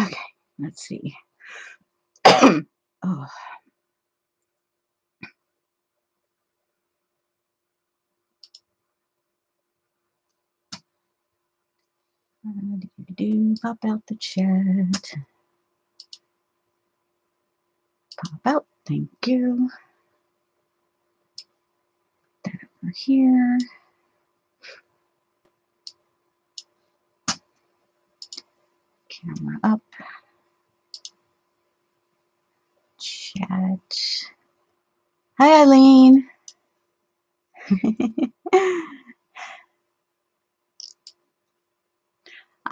Okay, let's see. Oh. Pop out the chat. Pop out. Thank you. That over here. Camera up. Chat. Hi, Eileen.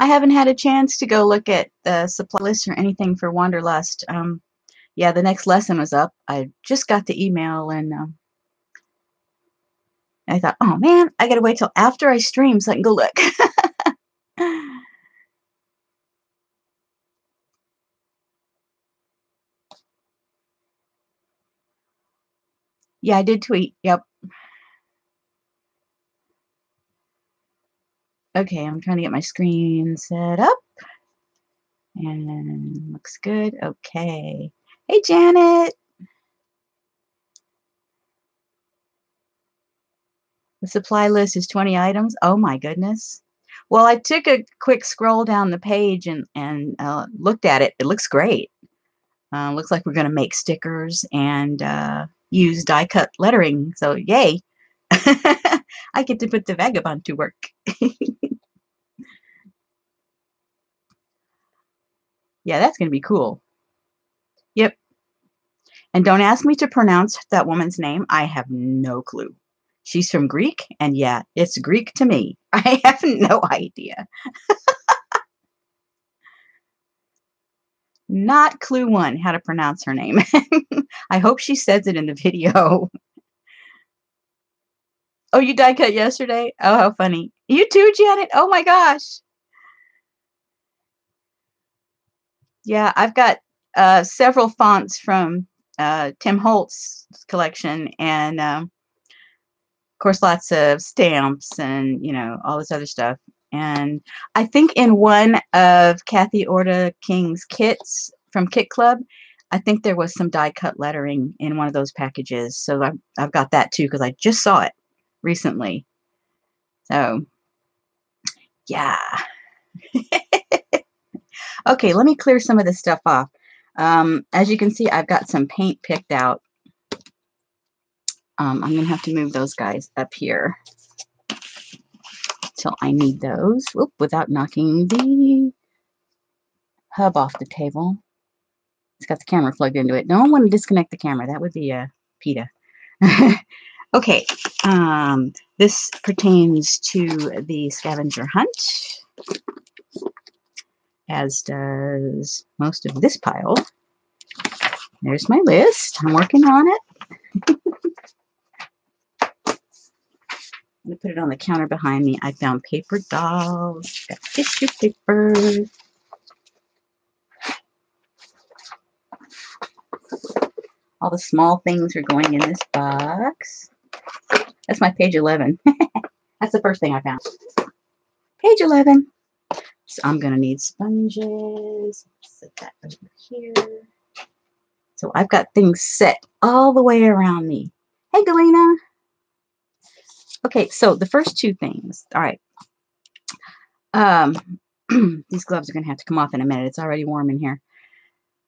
I haven't had a chance to go look at the supply list or anything for Wanderlust. Yeah, the next lesson was up. I just got the email and I thought, oh man, I gotta wait till after I stream so I can go look. Yeah, I did tweet. Yep. Okay, I'm trying to get my screen set up. And looks good. Okay. Hey, Janet. The supply list is 20 items. Oh my goodness. Well, I took a quick scroll down the page and looked at it. It looks great. Looks like we're going to make stickers and use die cut lettering. So yay. I get to put the vagabond to work. Yeah, that's going to be cool. Yep. And don't ask me to pronounce that woman's name. I have no clue. She's from Greek, and yeah, it's Greek to me. I have no idea. Not clue one how to pronounce her name. I hope she says it in the video. Oh, you die cut yesterday? Oh, how funny. You too, Janet? Oh my gosh. Yeah, I've got several fonts from Tim Holtz's collection, and of course lots of stamps and, you know, all this other stuff. And I think in one of Kathy Orta King's kits from Kit Club, I think there was some die cut lettering in one of those packages. So I've got that too because I just saw it recently. So yeah. Okay, let me clear some of this stuff off. As you can see, I've got some paint picked out. I'm going to have to move those guys up here till I need those. Whoop, without knocking the hub off the table. It's got the camera plugged into it. Don't want to disconnect the camera. That would be PETA. Okay, this pertains to the Scavenger Hunt, as does most of this pile. There's my list. I'm working on it. I'm going to put it on the counter behind me. I found paper dolls, got tissue paper. All the small things are going in this box. That's my page 11. That's the first thing I found. Page 11. So I'm going to need sponges. Set that over here. So I've got things set all the way around me. Hey, Galena. Okay, so the first two things. All right. These gloves are going to have to come off in a minute. It's already warm in here.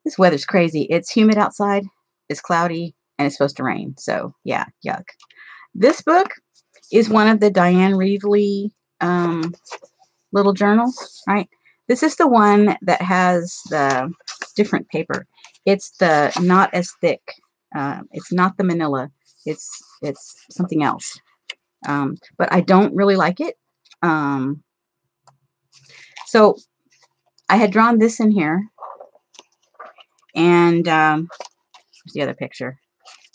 This weather's crazy. It's humid outside. It's cloudy. And it's supposed to rain. So, yeah, yuck. This book is one of the Diane Reevely little journals, right? This is the one that has the different paper. It's the not as thick. It's not the manila. It's something else. But I don't really like it. So I had drawn this in here. And here's the other picture.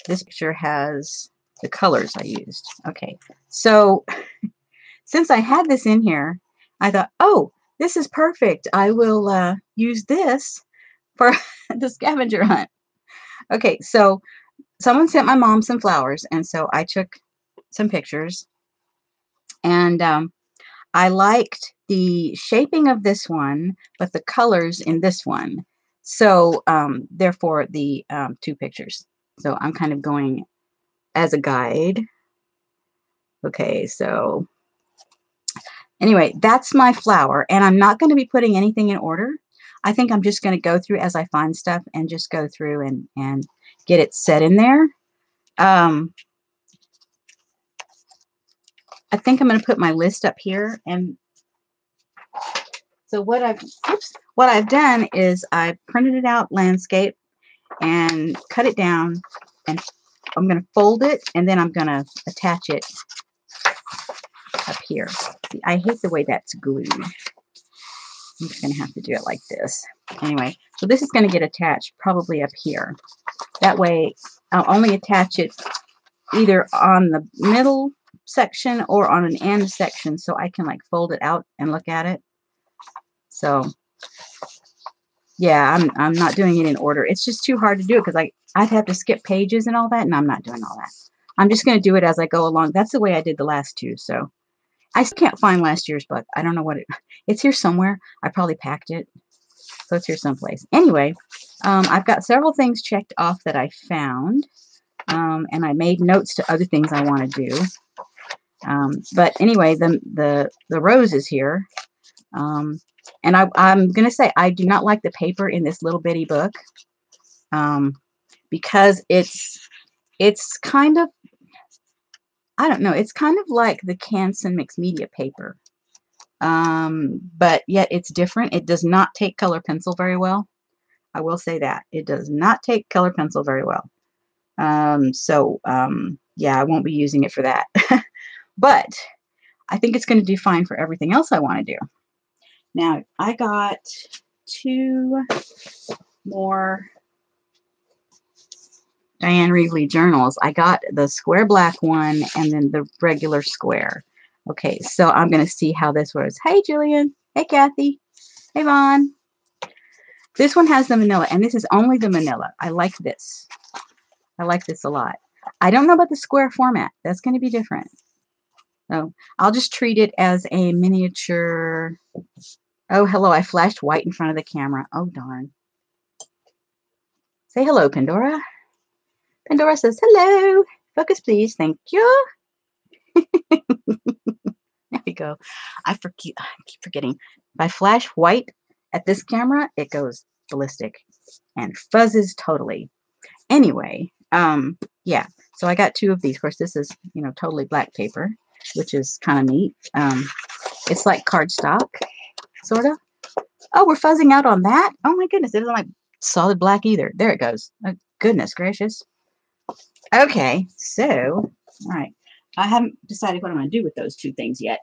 This picture has the colors I used. Okay. So since I had this in here, I thought, oh, this is perfect. I will use this for the scavenger hunt. Okay, so someone sent my mom some flowers, and so I took some pictures. And I liked the shaping of this one, but the colors in this one. So therefore the two pictures. So I'm kind of going as a guide. Okay, so anyway, that's my flower, and I'm not going to be putting anything in order. I think I'm just going to go through as I find stuff and just go through and get it set in there. I think I'm going to put my list up here, and so what I've done is I printed it out landscape and cut it down, and I'm going to fold it, and then I'm going to attach it up here. See, I hate the way that's glued. I'm just going to have to do it like this. Anyway, so this is going to get attached probably up here. That way, I'll only attach it either on the middle section or on an end section, so I can like fold it out and look at it. So yeah, I'm not doing it in order. It's just too hard to do it because I'd have to skip pages and all that, and I'm not doing all that. I'm just going to do it as I go along. That's the way I did the last two. So I still can't find last year's book. I don't know what it's here somewhere. I probably packed it, so it's here someplace. Anyway, I've got several things checked off that I found, and I made notes to other things I want to do. But anyway, the rose is here. And I'm going to say I do not like the paper in this little bitty book because it's kind of, I don't know, it's kind of like the Canson mixed media paper, but yet it's different. It does not take color pencil very well. I will say that. It does not take color pencil very well. Yeah, I won't be using it for that. But I think it's going to do fine for everything else I want to do. Now, I got two more Diane Reevely journals. I got the square black one and then the regular square. Okay, so I'm going to see how this was. Hey, Jillian. Hey, Kathy. Hey, Vaughn. This one has the manila, and this is only the manila. I like this. I like this a lot. I don't know about the square format. That's going to be different. So I'll just treat it as a miniature. Oh, hello. I flashed white in front of the camera. Oh, darn. Say hello, Pandora. Pandora says, hello. Focus, please. Thank you. There we go. I keep forgetting. If I flash white at this camera, it goes ballistic and fuzzes totally. Anyway, yeah. So I got two of these. Of course, this is, totally black paper, which is kind of neat. It's like cardstock, sort of. Oh, we're fuzzing out on that? Oh my goodness, it isn't like solid black either. There it goes. Oh, goodness gracious. Okay, so, all right. I haven't decided what I'm going to do with those two things yet.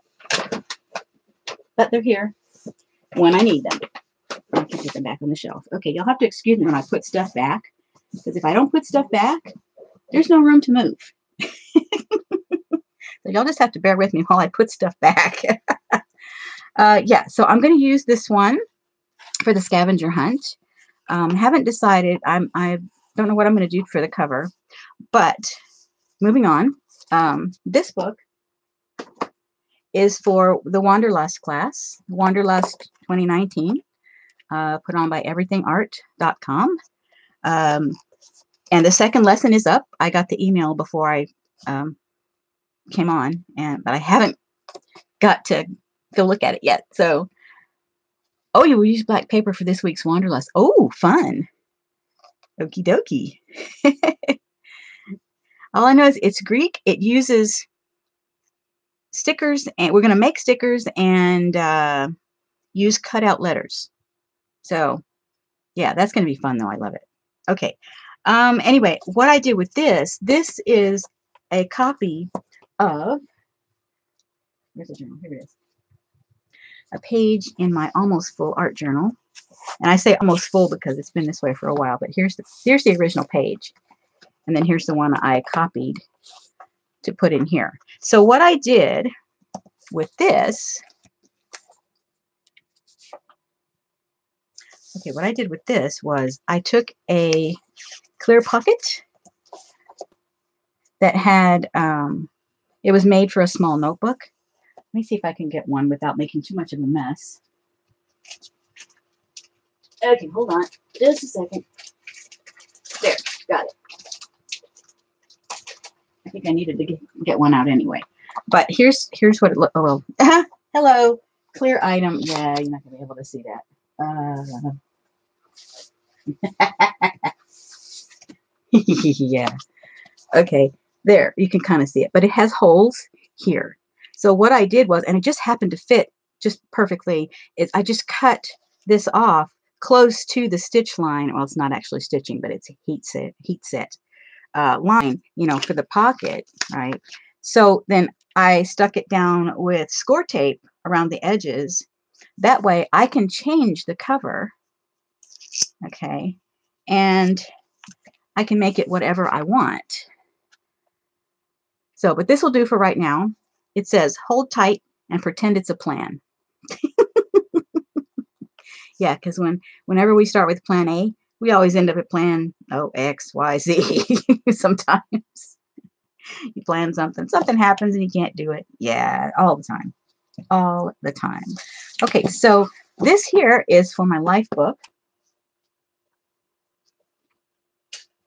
But they're here when I need them. I can put them back on the shelf. Okay, you'll have to excuse me when I put stuff back. Because if I don't put stuff back, there's no room to move. So y'all just have to bear with me while I put stuff back. Yeah, so I'm going to use this one for the scavenger hunt. Haven't decided. I don't know what I'm going to do for the cover. But moving on, this book is for the Wanderlust class, Wanderlust 2019, put on by everythingart.com. And the second lesson is up. I got the email before I came on, but I haven't got to go look at it yet. So, oh, you will use black paper for this week's Wanderlust. Oh, fun. Okie dokie. All I know is it's Greek. It uses stickers, and we're going to make stickers and use cutout letters. So, yeah, that's going to be fun, though. I love it. Okay. Anyway, what I did with this is a copy of, where's the journal? Here it is. A page in my almost full art journal. And I say almost full because it's been this way for a while, but here's the original page. And then here's the one I copied to put in here. So what I did with this, was I took a clear pocket that had, it was made for a small notebook. Let me see if I can get one without making too much of a mess. Okay, hold on. Just a second. There, got it. I think I needed to get one out anyway. But here's what it looks. Oh well. Hello, clear item. Yeah, you're not gonna be able to see that. Yeah. Okay. There, you can kind of see it, but it has holes here. So what I did was, and it just happened to fit just perfectly, is I just cut this off close to the stitch line. Well, it's not actually stitching, but it's a heat set line, you know, for the pocket, right? So then I stuck it down with score tape around the edges. That way I can change the cover, okay, and I can make it whatever I want. So, but this will do for right now. It says, hold tight and pretend it's a plan. Yeah, because whenever we start with plan A, we always end up at plan X, Y, Z. Sometimes you plan something happens and you can't do it. Yeah, all the time. All the time. Okay, so this here is for my life book.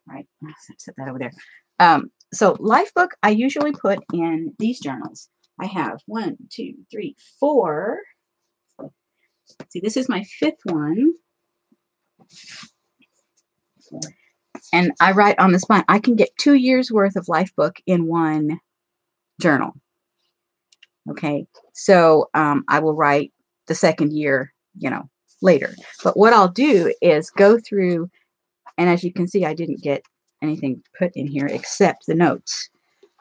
Right, set that over there. So life book, I usually put in these journals. I have 1, 2, 3, 4. See, this is my 5th one. And I write on the spine. I can get 2 years worth of life book in one journal. Okay, so I will write the 2nd year, you know, later. But what I'll do is go through, and as you can see, I didn't get anything put in here except the notes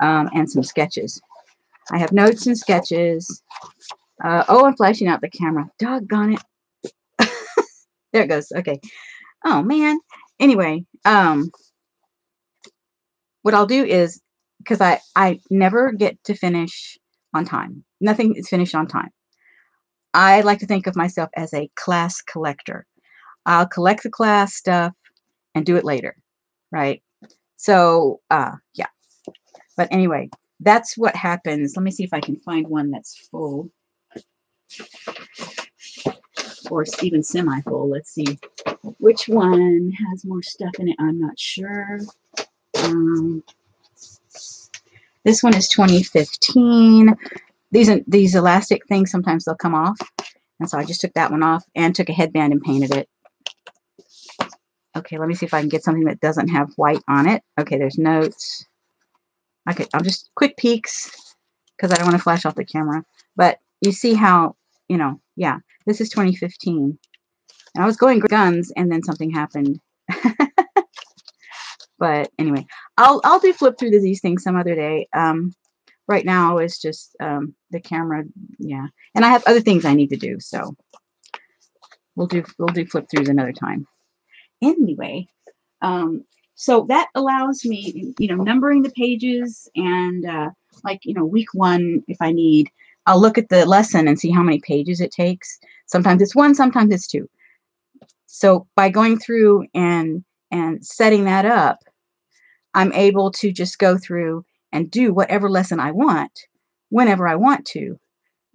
and some sketches. I have notes and sketches. Oh, I'm flashing out the camera. Doggone it. There it goes. Okay. Oh, man. Anyway, what I'll do is, because I never get to finish on time. Nothing is finished on time. I like to think of myself as a class collector. I'll collect the class stuff and do it later, right? So, yeah. But anyway, that's what happens. Let me see if I can find one that's full. Or even semi-full. Let's see which one has more stuff in it. I'm not sure. This one is 2015. These elastic things, sometimes they'll come off. And so I just took that one off and took a headband and painted it. Okay, let me see if I can get something that doesn't have white on it. Okay, there's notes. I'll just quick peeks because I don't want to flash off the camera. But you see how, you know, yeah, this is 2015. And I was going guns and then something happened. But anyway, I'll do flip through these things some other day. Right now it's just the camera, yeah. And I have other things I need to do, so we'll do flip throughs another time. Anyway, so that allows me, you know, numbering the pages and like, you know, week 1, if I need, I'll look at the lesson and see how many pages it takes. Sometimes it's 1, sometimes it's 2. So by going through and setting that up, I'm able to just go through and do whatever lesson I want whenever I want to,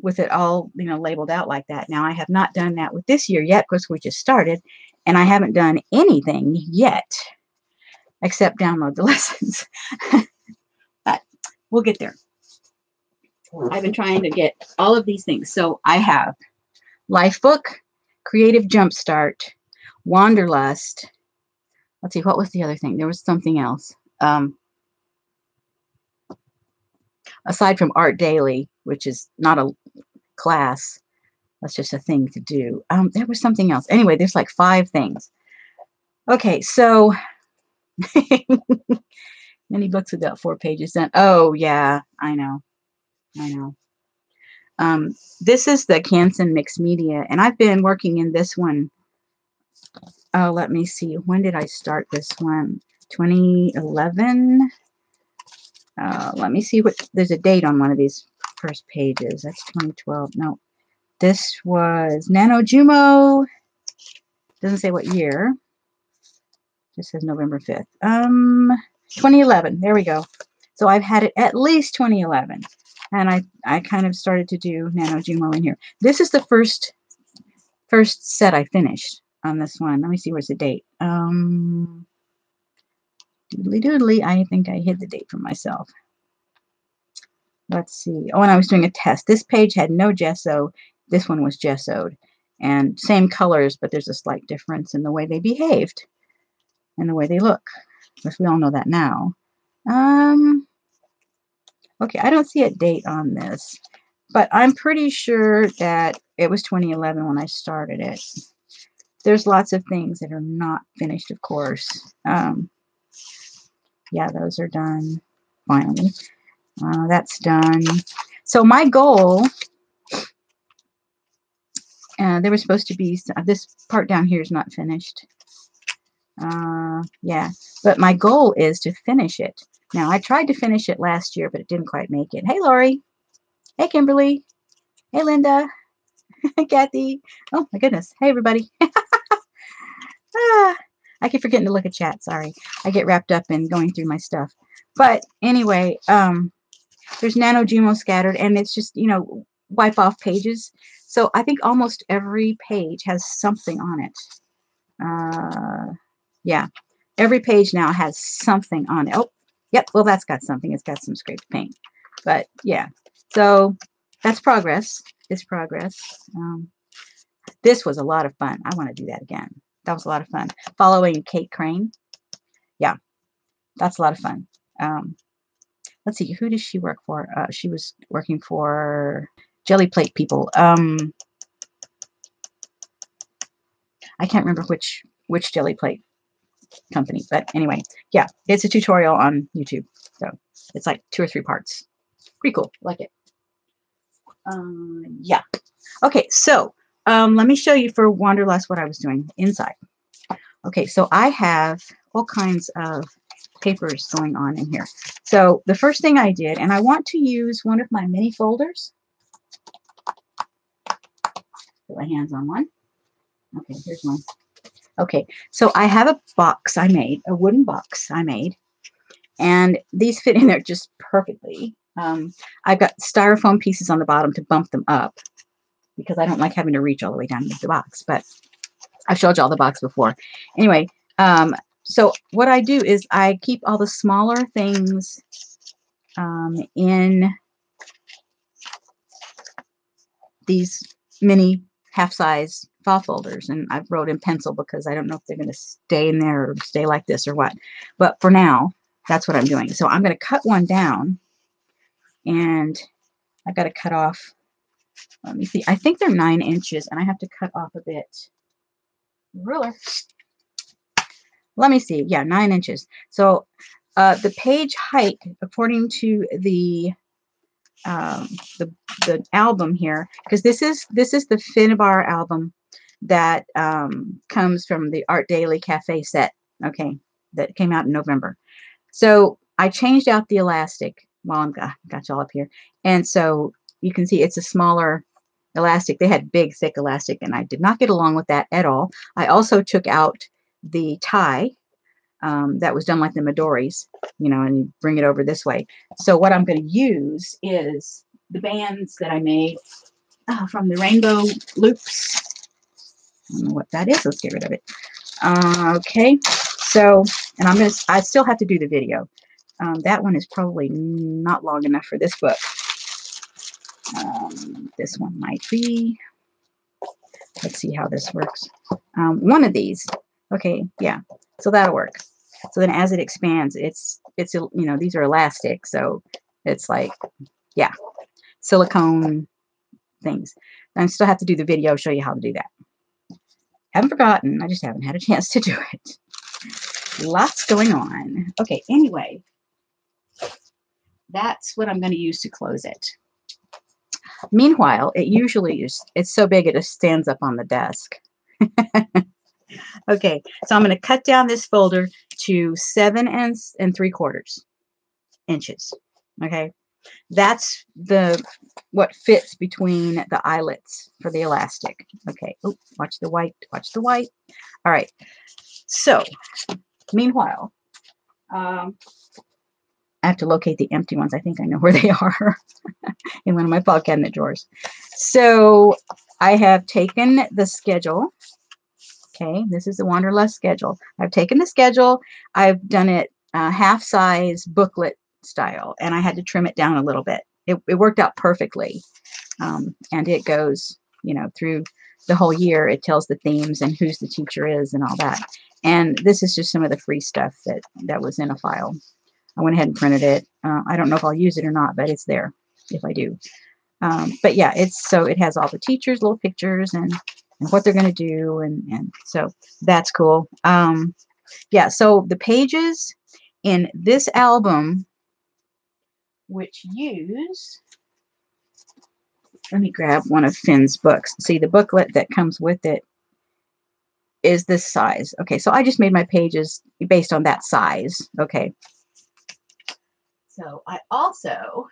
with it all, you know, labeled out like that. Now, I have not done that with this year yet because we just started, and I haven't done anything yet except download the lessons. But we'll get there. I've been trying to get all of these things. So I have Life Book, Creative Jumpstart, Wanderlust. Let's see, what was the other thing? There was something else. Aside from Art Daily, which is not a class, that's just a thing to do. There was something else. Anyway, there's like 5 things. Okay, so many books without 4 pages done. Oh, yeah, I know. This is the Canson Mixed Media, and I've been working in this one. Oh, let me see. When did I start this one? 2011. Let me see what. There's a date on one of these first pages. That's 2012. No, this was Nano Jumo. Doesn't say what year. Just says November 5th. 2011. There we go. So I've had it at least 2011. And I kind of started to do Nano Jumo in here. This is the first set I finished on this one. Let me see, where's the date? Doodly doodly. I think I hid the date for myself. Let's see. Oh, and I was doing a test. This page had no gesso. This one was gessoed. And same colors, but there's a slight difference in the way they behaved and the way they look. Because we all know that now. Okay, I don't see a date on this, but I'm pretty sure that it was 2011 when I started it. There's lots of things that are not finished, of course. Yeah, those are done finally. That's done. So my goal, there was supposed to be, this part down here is not finished. Yeah, but my goal is to finish it. Now, I tried to finish it last year, but it didn't quite make it. Hey, Lori. Hey, Kimberly. Hey, Linda. Kathy. Oh, my goodness. Hey, everybody. I keep forgetting to look at chat. Sorry. I get wrapped up in going through my stuff. But anyway, there's Nano Jumo scattered, and it's just, you know, wipe off pages. So I think almost every page has something on it. Yeah. Every page now has something on it. Oh, yep. Well, that's got something. It's got some scraped paint. But yeah. So that's progress. It's progress. This was a lot of fun. I want to do that again. That was a lot of fun. Following Kate Crane. Yeah, that's a lot of fun. Let's see, who does she work for? She was working for Jelly Plate people. I can't remember which Jelly Plate company, but anyway, yeah, it's a tutorial on YouTube. So it's like 2 or 3 parts. Pretty cool. Like it. Yeah. Okay, so let me show you for Wanderlust what I was doing inside. Okay, so I have all kinds of papers going on in here. So the first thing I did, and I want to use one of my mini folders. Put my hands on one. Okay, here's one. Okay, so I have a box I made, a wooden box I made, and these fit in there just perfectly. I've got styrofoam pieces on the bottom to bump them up because I don't like having to reach all the way down into the box, but I've showed you all the box before. Anyway, so what I do is I keep all the smaller things in these mini half-size file folders, and I've wrote in pencil because I don't know if they're going to stay in there or stay like this or what. But for now, that's what I'm doing. So I'm going to cut one down, and I've got to cut off. Let me see. I think they're 9 inches, and I have to cut off a bit. Ruler. Let me see. Yeah, 9 inches. So the page height, according to the album here, because this is the Finnabar album that comes from the Art Daily Cafe set. Okay, that came out in November. So I changed out the elastic while I'm got you all up here, and so you can see it's a smaller elastic. They had big, thick elastic, and I did not get along with that at all. I also took out the tie that was done like the Midori's, you know, and you bring it over this way. So what I'm going to use is the bands that I made from the Rainbow Loops. I don't know what that is. Let's get rid of it. Okay, so, and I still have to do the video. That one is probably not long enough for this book. This one might be. Let's see how this works. One of these. Okay, yeah, so that'll work. So then as it expands, it's you know, these are elastic, so it's like, yeah, silicone things. And I still have to do the video, show you how to do that. Haven't forgotten, I just haven't had a chance to do it. Lots going on. Okay, anyway, that's what I'm going to use to close it. Meanwhile, it usually is, it's so big it just stands up on the desk. Okay, so I'm going to cut down this folder to 7 3/4 inches. Okay, that's what fits between the eyelets for the elastic. Okay, oh, watch the white, watch the white. All right, so meanwhile, I have to locate the empty ones. I think I know where they are in one of my file cabinet drawers. So I have taken the schedule. Okay, this is the Wanderlust schedule. I've taken the schedule. I've done it half size booklet style, and I had to trim it down a little bit. It worked out perfectly. And it goes, you know, through the whole year. It tells the themes and who's the teacher is and all that. And this is just some of the free stuff that was in a file. I went ahead and printed it. I don't know if I'll use it or not, but it's there if I do. But yeah, so it has all the teachers, little pictures, and what they're going to do, and so that's cool. Yeah, so the pages in this album, which use, let me grab one of Finn's books. See, the booklet that comes with it is this size. Okay, so I just made my pages based on that size. Okay. So I also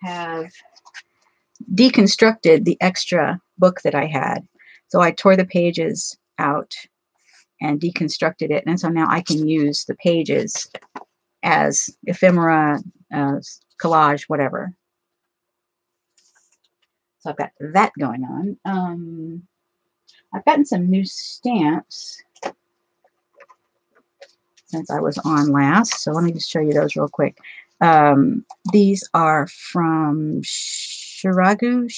have deconstructed the extra book that I had. So I tore the pages out and deconstructed it. And so now I can use the pages as ephemera, collage, whatever. So I've got that going on. I've gotten some new stamps since I was on last. So let me just show you those real quick. These are from Shiragu.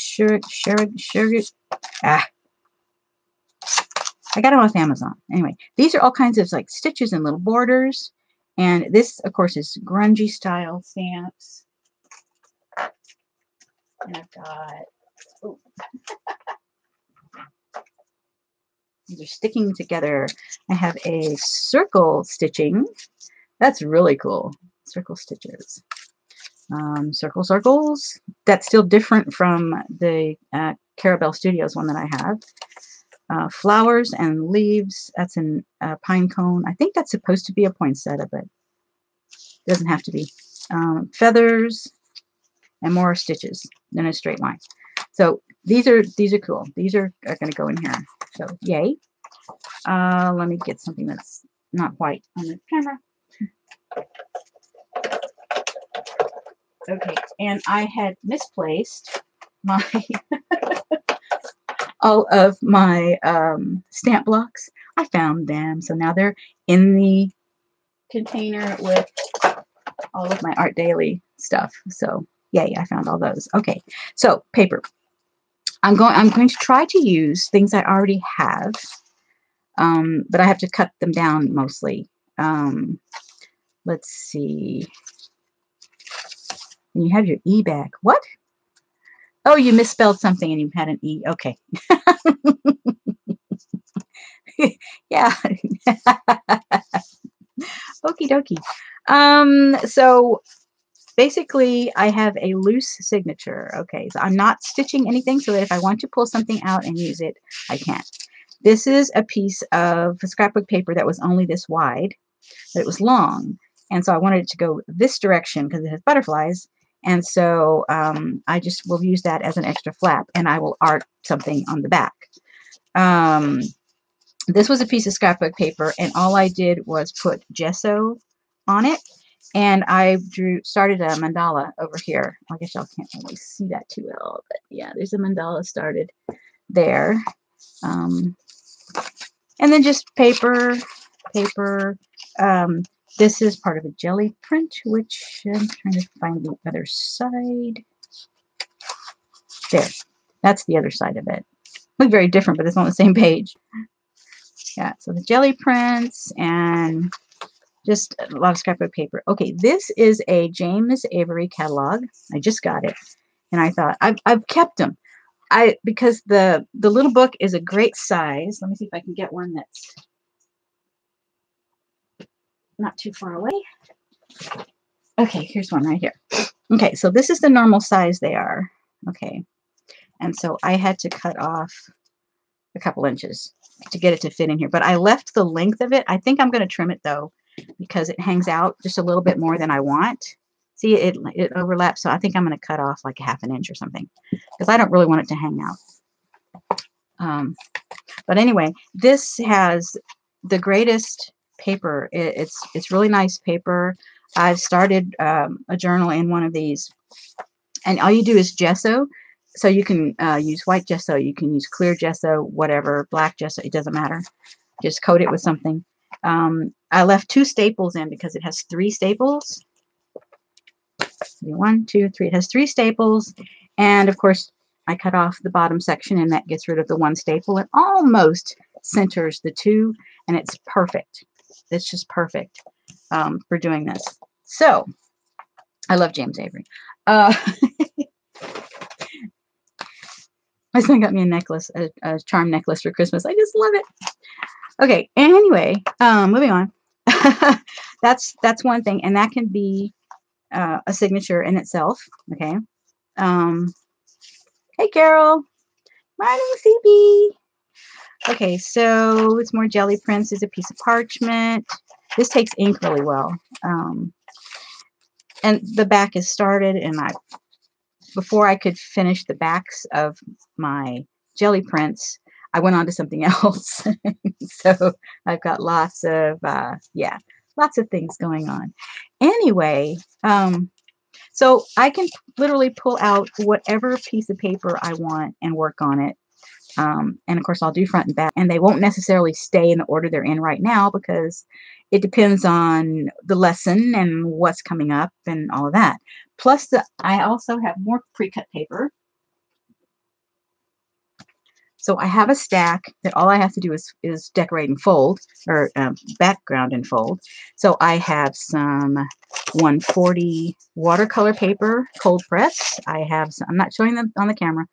I got them off Amazon. Anyway, these are all kinds of like stitches and little borders. And this, of course, is grungy style stamps. And I've got, oh. These are sticking together. I have a circle stitching. That's really cool. Circle stitches. Circle circles. That's still different from the Carabelle Studios one that I have. Flowers and leaves. That's in pine cone. I think that's supposed to be a poinsettia, but it doesn't have to be. Feathers and more stitches in a straight line. So these are cool. These are going to go in here. So yay. Let me get something that's not white on the camera. Okay, and I had misplaced my all of my stamp blocks. I found them, so now they're in the container with all of my Art Daily stuff. So yay, I found all those. Okay, so paper. I'm going to try to use things I already have, but I have to cut them down mostly. Let's see. And you have your E back. What? Oh, you misspelled something and you had an E. Okay. Yeah. Okie dokie. So basically I have a loose signature. Okay. So I'm not stitching anything so that if I want to pull something out and use it, I can. This is a piece of scrapbook paper that was only this wide, but it was long. And so I wanted it to go this direction because it has butterflies. And so I just will use that as an extra flap, and I will art something on the back. This was a piece of scrapbook paper, and all I did was put gesso on it, and I started a mandala over here. I guess y'all can't really see that too well, but yeah, there's a mandala started there. And then just paper. This is part of a jelly print, which I'm trying to find the other side. There. That's the other side of it. Look very different, but it's on the same page. Yeah, so the jelly prints and just a lot of scrapbook paper. Okay, this is a James Avery catalog. I just got it. And I thought, I've kept them. Because the little book is a great size. Let me see if I can get one that's not too far away. Okay, here's one right here. Okay, so this is the normal size they are. Okay, and so I had to cut off a couple inches to get it to fit in here. But I left the length of it. I think I'm going to trim it, though, because it hangs out just a little bit more than I want. See, it overlaps, so I think I'm going to cut off like a ½ an inch or something because I don't really want it to hang out. But anyway, this has the greatest paper. It's really nice paper. I've started a journal in one of these, and all you do is gesso. So you can use white gesso, you can use clear gesso, whatever, black gesso, it doesn't matter. Just coat it with something. I left 2 staples in because it has 3 staples. 1, 2, 3. It has 3 staples, and of course I cut off the bottom section, and that gets rid of the 1 staple. It almost centers the 2, and it's perfect. It's just perfect for doing this. So I love James Avery. My son got me a necklace, a charm necklace for Christmas. I just love it. Okay, anyway, moving on. That's one thing, and that can be a signature in itself. Okay. Hey, Carol. Morning, CB. Okay, so it's more jelly prints. Is a piece of parchment. This takes ink really well. And the back is started, and before I could finish the backs of my jelly prints, I went on to something else. So I've got lots of, lots of things going on. Anyway, so I can literally pull out whatever piece of paper I want and work on it. And of course, I'll do front and back, and they won't necessarily stay in the order they're in right now because it depends on the lesson and what's coming up and all of that. Plus, I also have more pre-cut paper. So I have a stack that all I have to do is decorate and fold, or background and fold. So I have some 140 watercolor paper, cold press. I have some, I'm not showing them on the camera.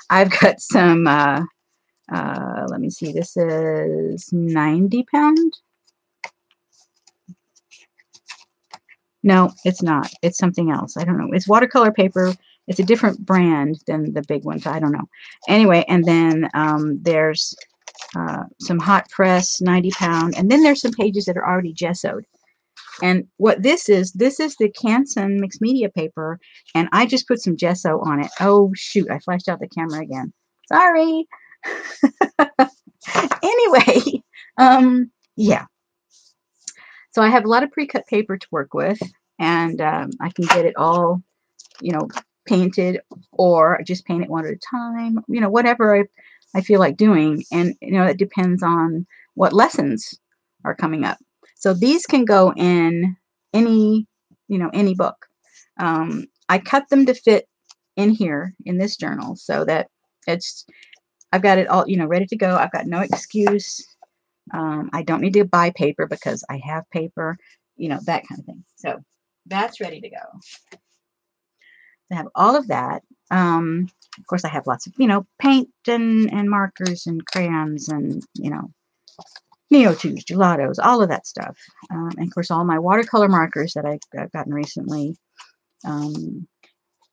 I've got some, let me see, this is 90 pound. No, it's not. It's something else. I don't know. It's watercolor paper. It's a different brand than the big ones. I don't know. Anyway, and then there's some hot press, 90 pound. And then there's some pages that are already gessoed. And what this is the Canson mixed media paper. And I just put some gesso on it. Oh, shoot. I flashed out the camera again. Sorry. Anyway, yeah. So I have a lot of pre-cut paper to work with, and I can get it all, you know, painted, or just paint it one at a time, you know, whatever I feel like doing. And, you know, it depends on what lessons are coming up. So these can go in any, you know, any book. I cut them to fit in here in this journal so that I've got it all, you know, ready to go. I've got no excuse. I don't need to buy paper because I have paper, you know, that kind of thing. So that's ready to go. I have all of that. Of course, I have lots of, you know, paint and markers and crayons and, you know, Neo-2s, gelatos, all of that stuff. And of course, all my watercolor markers that I've gotten recently. And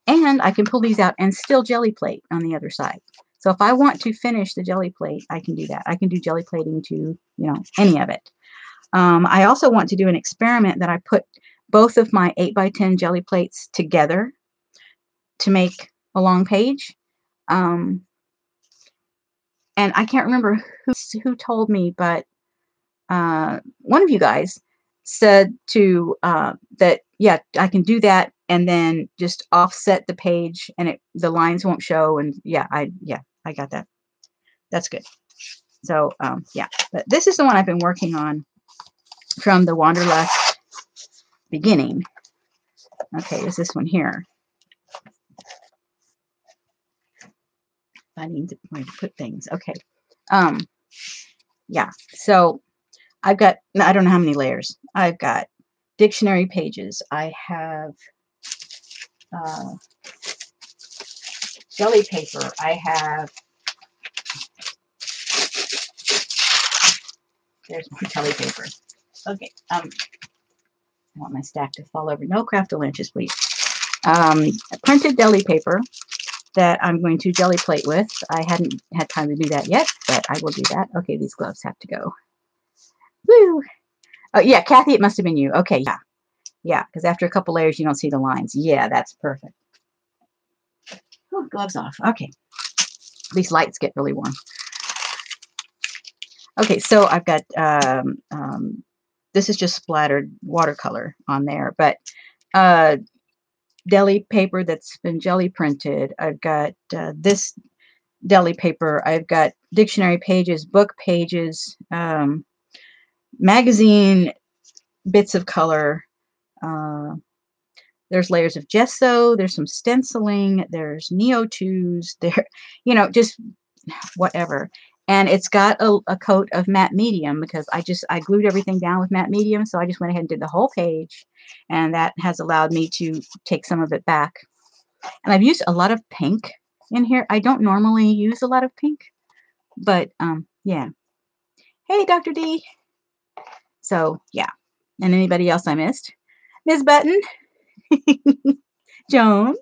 I can pull these out and still jelly plate on the other side. So if I want to finish the jelly plate, I can do that. I can do jelly plating to, you know, any of it. I also want to do an experiment that I put both of my 8x10 jelly plates together to make a long page. And I can't remember who told me, but one of you guys said to that, yeah, I can do that and then just offset the page and the lines won't show. And yeah, I got that. That's good. So yeah, but this is the one I've been working on from the Wanderlust beginning. Okay, is this one here? I need to put things. Okay. Yeah, so I've got, I don't know how many layers. I've got dictionary pages. I have jelly paper. I have, there's more jelly paper. Okay, I want my stack to fall over. No Craft-A-Lunches, please. Printed jelly paper that I'm going to jelly plate with. I hadn't had time to do that yet, but I will do that. Okay, these gloves have to go. Woo! Oh, yeah, Kathy, it must have been you. Okay, yeah. Yeah, because after a couple layers, you don't see the lines. Yeah, that's perfect. Oh, gloves off. Okay. These lights get really warm. Okay, so I've got this is just splattered watercolor on there, but deli paper that's been jelly printed. I've got this deli paper. I've got dictionary pages, book pages, magazine bits of color. There's layers of gesso. There's some stenciling. There's Neo-2s. There, you know, just whatever. And it's got a coat of matte medium because I glued everything down with matte medium. So I just went ahead and did the whole page. And that has allowed me to take some of it back. And I've used a lot of pink in here. I don't normally use a lot of pink, but yeah. Hey, Dr. D. So yeah. And anybody else I missed? Ms. Button. Joan.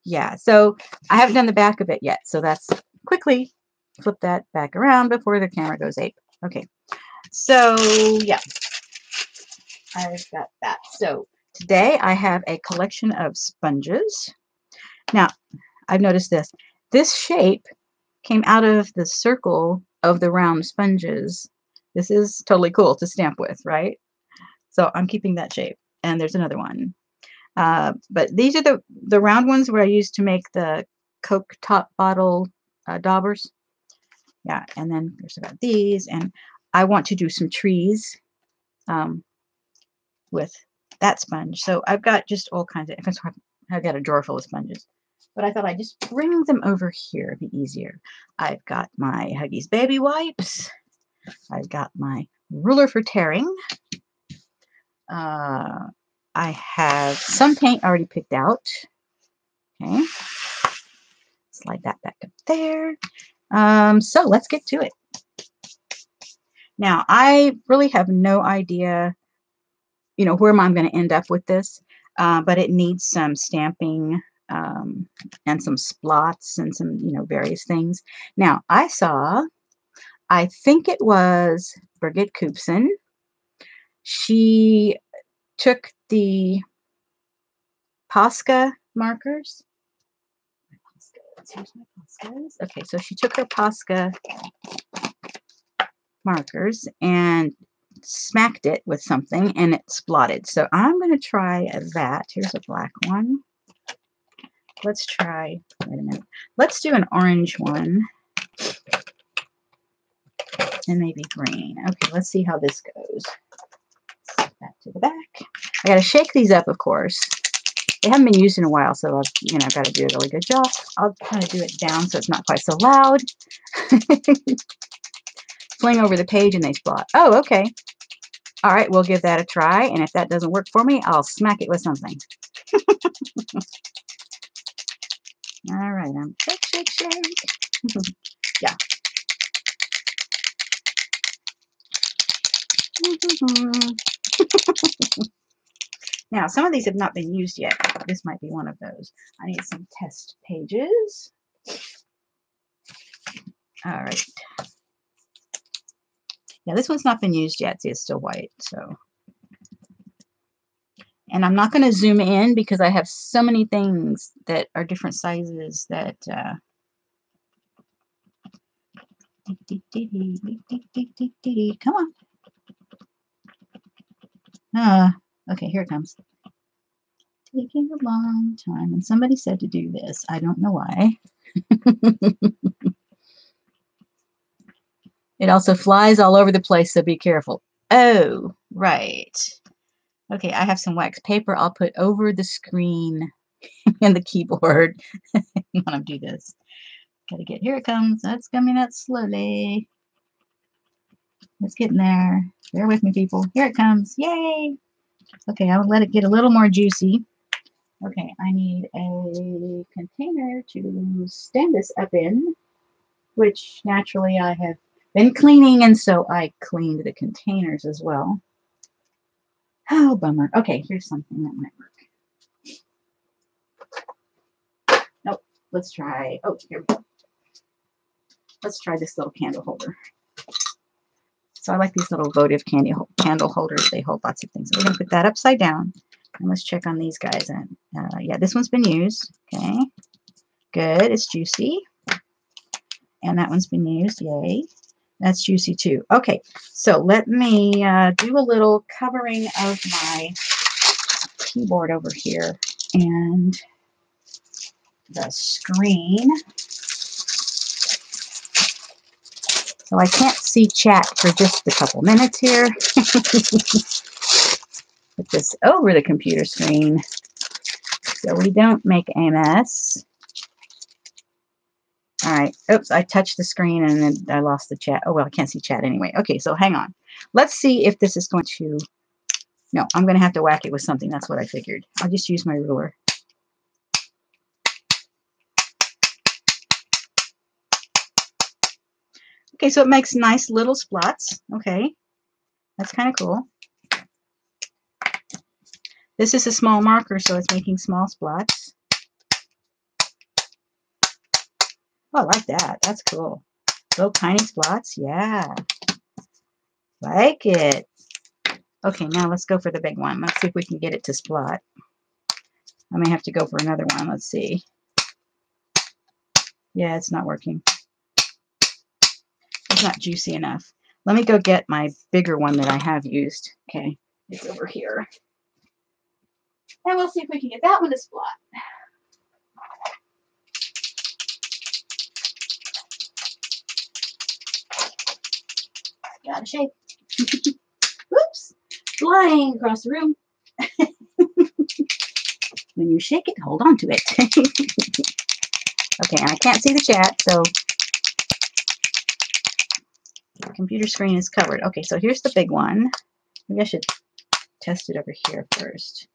Yeah, so I haven't done the back of it yet. So that's quickly flip that back around before the camera goes ape. Okay. So yeah, I've got that. So today I have a collection of sponges. Now, I've noticed this. This shape came out of the circle of the round sponges. This is totally cool to stamp with, right? So I'm keeping that shape. And there's another one. But these are the round ones where I used to make the Coke top bottle daubers. Yeah, and then there's about these. And I want to do some trees with that sponge. So I've got just all kinds of, I've got a drawer full of sponges. But I thought I'd just bring them over here. It'd be easier. I've got my Huggies baby wipes. I've got my ruler for tearing. I have some paint already picked out. Okay. Slide that back up there. So let's get to it. Now, I really have no idea, you know, where I'm going to end up with this, but it needs some stamping and some splots and some, you know, various things. Now, I think it was Birgit Koopsen. She took the Posca markers. Here's my Poscas. Okay, so she took her Posca markers and smacked it with something and it splotted. So I'm going to try that. Here's a black one. Let's try, wait a minute. Let's do an orange one and maybe green. Okay, let's see how this goes. Back to the back. I got to shake these up, of course. They haven't been used in a while, so I've got to do a really good job. I'll kind of do it down so it's not quite so loud. Fling over the page and they splot. Oh, okay. All right, we'll give that a try. And if that doesn't work for me, I'll smack it with something. All right, I'm shake, shake, shake. Yeah. Now, some of these have not been used yet. This might be one of those. I need some test pages. All right. Yeah, this one's not been used yet. See, it's still white. So, and I'm not going to zoom in because I have so many things that are different sizes that. Come on. Okay, here it comes. Taking a long time, and somebody said to do this. I don't know why. It also flies all over the place, so be careful. Oh, right. Okay, I have some wax paper I'll put over the screen and the keyboard when I do this. Gotta get, here it comes. That's coming out slowly. It's getting there. Bear with me, people. Here it comes. Yay! Okay, I'll let it get a little more juicy. Okay, I need a container to stand this up in, which naturally I have been cleaning, and so I cleaned the containers as well. Oh, bummer. Okay, here's something that might work. Nope, let's try, oh, here we go. Let's try this little candle holder. So I like these little votive candle holders. They hold lots of things. So we're going to put that upside down. And let's check on these guys. And yeah, this one's been used. Okay, good. It's juicy. And that one's been used. Yay. That's juicy too. Okay, so let me do a little covering of my keyboard over here and the screen. So I can't see chat for just a couple minutes here. Put this over the computer screen so we don't make a mess. All right. Oops, I touched the screen and then I lost the chat. Oh, well, I can't see chat anyway. Okay, so hang on. Let's see if this is going to... No, I'm going to have to whack it with something. That's what I figured. I'll just use my ruler. Okay, so it makes nice little splots. Okay, that's kind of cool. This is a small marker, so it's making small splots. Oh, I like that. That's cool. Little tiny splots. Yeah. Like it. Okay, now let's go for the big one. Let's see if we can get it to splot. I may have to go for another one. Let's see. Yeah, it's not working. It's not juicy enough. Let me go get my bigger one that I have used. Okay, it's over here. And we'll see if we can get that one to splot. Gotta shake. Whoops! Flying across the room. When you shake it, hold on to it. Okay, and I can't see the chat, so the computer screen is covered. Okay, so here's the big one. Maybe I should test it over here first.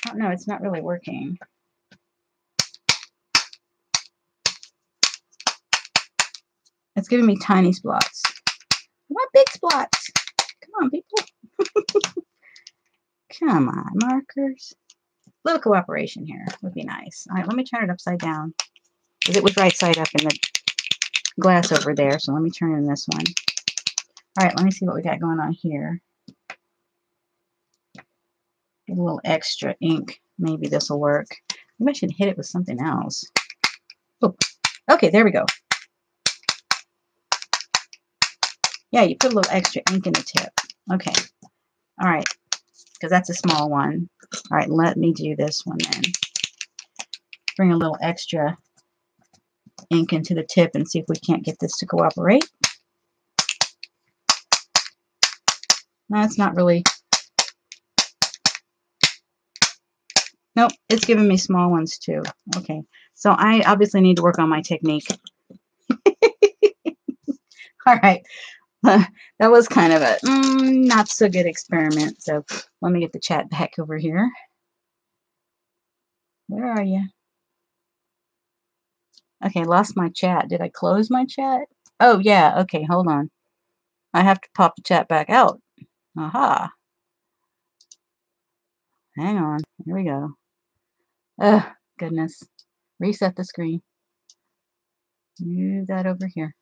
Oh, no, it's not really working. It's giving me tiny splots. I want big splots. Come on, people. Come on, markers. A little cooperation here would be nice. All right, let me turn it upside down. Because it was right side up in the glass over there. So let me turn it in this one. All right, let me see what we got going on here. Get a little extra ink. Maybe this will work. Maybe I should hit it with something else. Oh, okay, there we go. Yeah, you put a little extra ink in the tip. Okay. All right, because that's a small one. All right, let me do this one then. Bring a little extra ink into the tip and see if we can't get this to cooperate. No, it's not really. Nope, it's giving me small ones too. Okay, so I obviously need to work on my technique. All right, that was kind of a not so good experiment. So let me get the chat back over here. Where are you? Okay, lost my chat. Did I close my chat? Oh, yeah. Okay, hold on. I have to pop the chat back out. Aha. Hang on. Here we go. Oh, goodness. Reset the screen. Move that over here.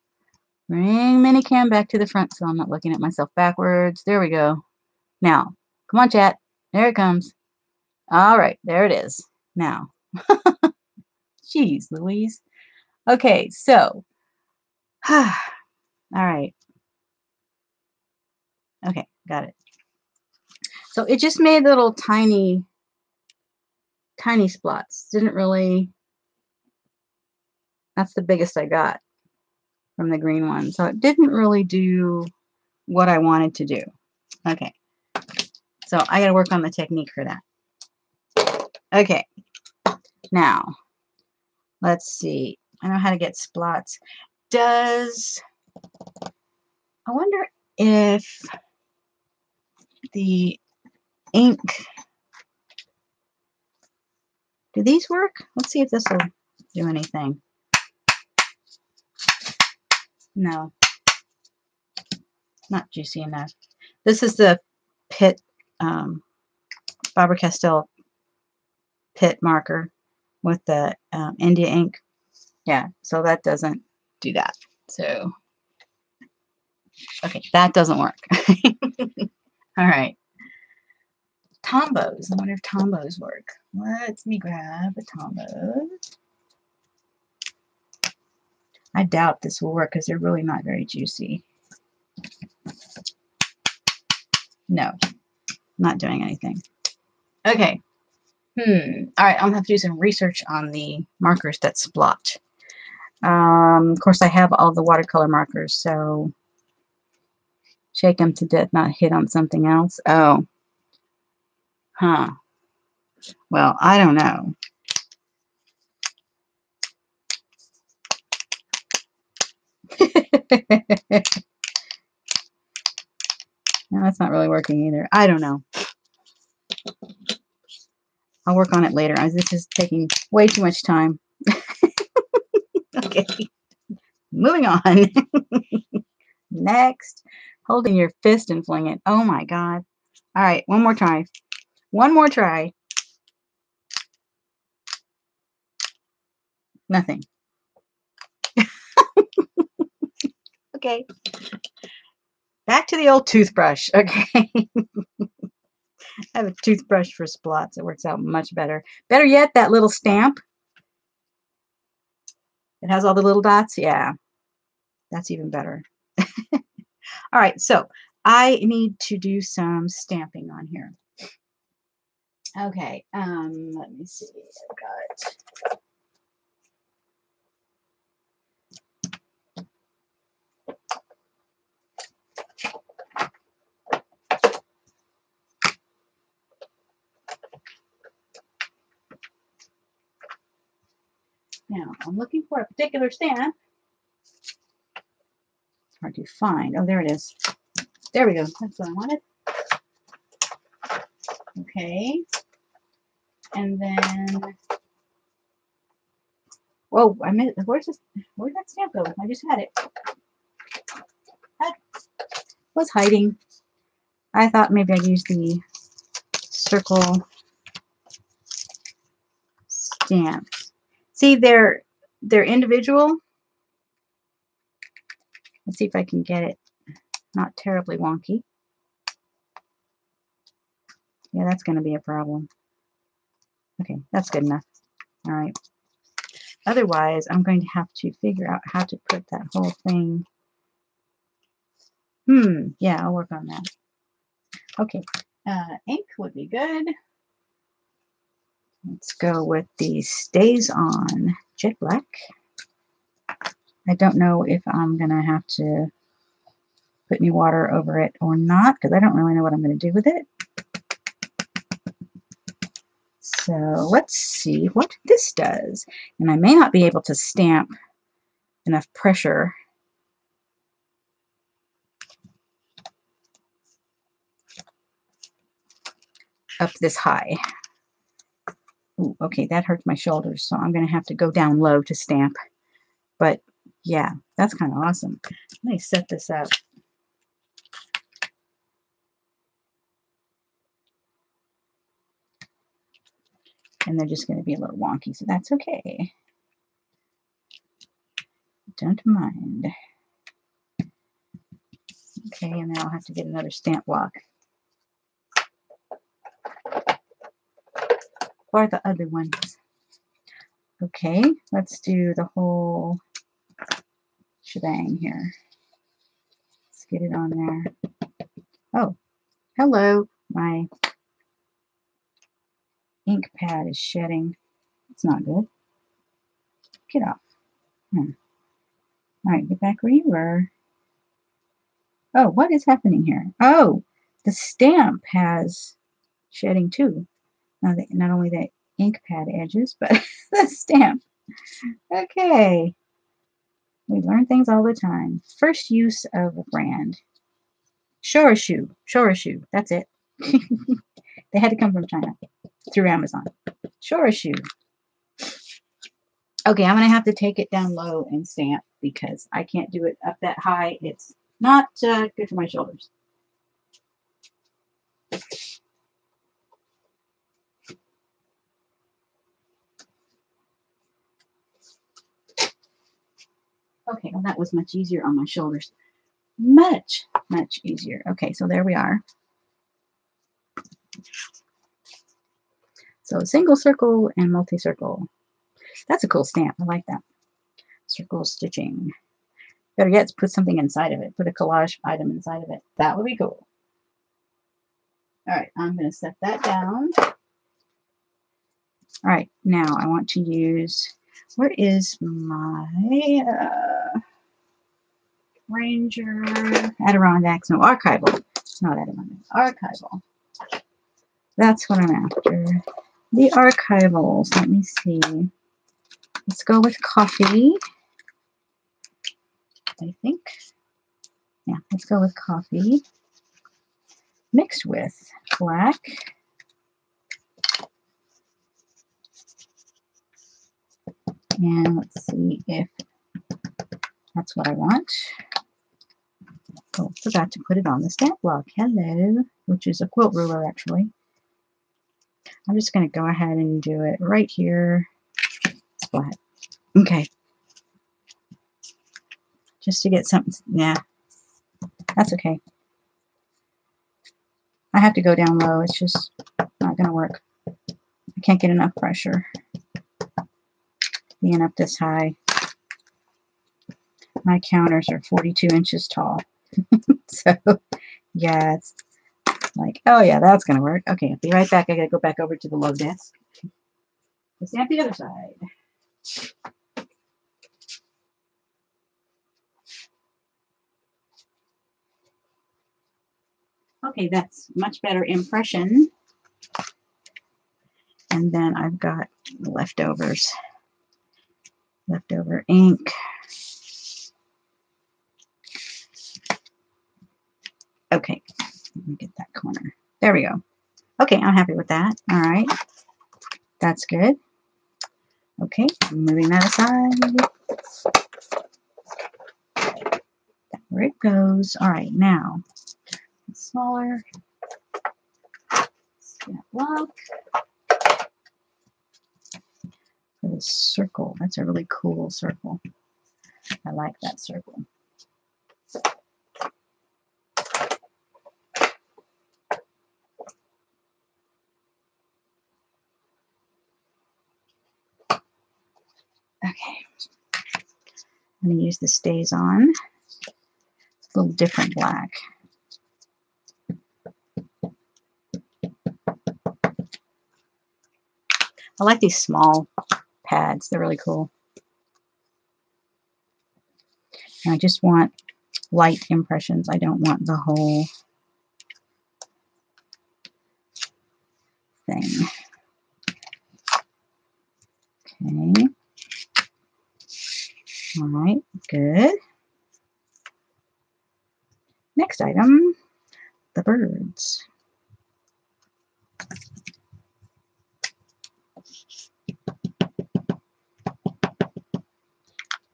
Bring Minicam back to the front so I'm not looking at myself backwards. There we go. Now, come on, chat. There it comes. All right, there it is. Now. Jeez, Louise. Okay, so. All right. Okay, got it. So it just made little tiny splots. Didn't really, that's the biggest I got from the green one. So it didn't really do what I wanted to do. Okay. So I got to work on the technique for that. Okay. Now, let's see. I know how to get splots. I wonder if the ink, do these work? Let's see if this will do anything. No, not juicy enough. This is the Pitt, Faber-Castell Pitt marker with the India ink. Yeah, so that doesn't do that. So, okay, that doesn't work. All right. Tombos. I wonder if Tombos work. Let me grab a Tombow. I doubt this will work because they're really not very juicy. No, not doing anything. Okay. All right, I'm gonna have to do some research on the markers that splot. Of course, I have all the watercolor markers, so shake them to death, not hit on something else. Oh, huh. Well, I don't know. No, that's not really working either. I don't know. I'll work on it later. This is taking way too much time. Okay, moving on. Next, holding your fist and fling it. Oh my God. All right, one more try. One more try. Nothing. Okay. Back to the old toothbrush. Okay. I have a toothbrush for splots. It works out much better. Better yet, that little stamp. It has all the little dots. Yeah, that's even better. All right, so I need to do some stamping on here. Okay, let me see. I've got... Now, I'm looking for a particular stamp. It's hard to find. Oh, there it is. There we go. That's what I wanted. Okay. And then... Whoa, I missed... Where'd that stamp go? I just had it. That was hiding. I thought maybe I'd use the circle stamps. See, they're individual. Let's see if I can get it not terribly wonky. Yeah, that's going to be a problem. Okay, that's good enough. All right. Otherwise, I'm going to have to figure out how to put that whole thing. Yeah, I'll work on that. Okay, ink would be good. Let's go with the Stays On Jet Black. I don't know if I'm going to have to put any water over it or not, because I don't really know what I'm going to do with it. So let's see what this does. And I may not be able to stamp enough pressure. Up this high. Ooh, okay, that hurts my shoulders, so I'm going to have to go down low to stamp. But yeah, that's kind of awesome. Let me set this up. And they're just going to be a little wonky, so that's okay. Don't mind. Okay, and then I'll have to get another stamp block for the other ones. Okay, let's do the whole shebang here. Let's get it on there. Oh, hello. My ink pad is shedding. It's not good. Get off. All right, get back where you were. Oh, what is happening here? Oh, the stamp has shedding too. Not only the ink pad edges, but the stamp. Okay. We learn things all the time. First use of a brand. Shorishu. Shorishu. That's it. They had to come from China through Amazon. Shorishu. Okay, I'm going to have to take it down low and stamp because I can't do it up that high. It's not good for my shoulders. Okay, well, that was much easier on my shoulders. Much, much easier. Okay, so there we are. So single circle and multi-circle. That's a cool stamp. I like that. Circle stitching. Better yet, put something inside of it. Put a collage item inside of it. That would be cool. All right, I'm going to set that down. All right, now I want to use, where is my Ranger, Adirondacks, no, archival. Not Adirondacks, archival. That's what I'm after. The archivals, let me see. Let's go with coffee, I think. Yeah, let's go with coffee mixed with black. And let's see if that's what I want. Oh, forgot to put it on the stamp block. Hello, which is a quilt ruler actually. I'm just going to go ahead and do it right here. It's flat. Okay. Just to get something. Yeah, that's okay. I have to go down low. It's just not going to work. I can't get enough pressure being up this high. My counters are 42 inches tall. So, yeah, it's like, oh yeah, that's going to work. Okay, I'll be right back. I got to go back over to the low desk. Let's stamp the other side. Okay, that's much better impression. And then I've got leftovers. Leftover ink. Okay, let me get that corner. There we go. Okay, I'm happy with that. All right, that's good. Okay, moving that aside. That's where it goes. All right, now smaller stamp block for this circle. That's a really cool circle. I like that circle. Okay, I'm going to use the Stays On. It's a little different black. I like these small pads. They're really cool. And I just want light impressions. I don't want the whole thing. Okay. All right, good. Next item, the birds.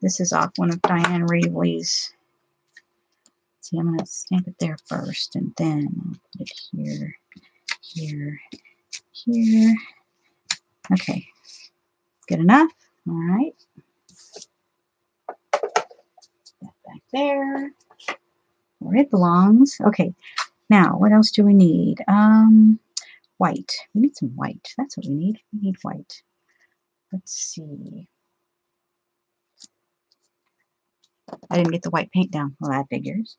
This is off one of Diane Reevely's. See, I'm going to stamp it there first, and then I'll put it here, here, here. Okay, good enough. All right. That back there, where it belongs. Okay, now what else do we need? White. We need some white. That's what we need. We need white. Let's see. I didn't get the white paint down. Well, that figures.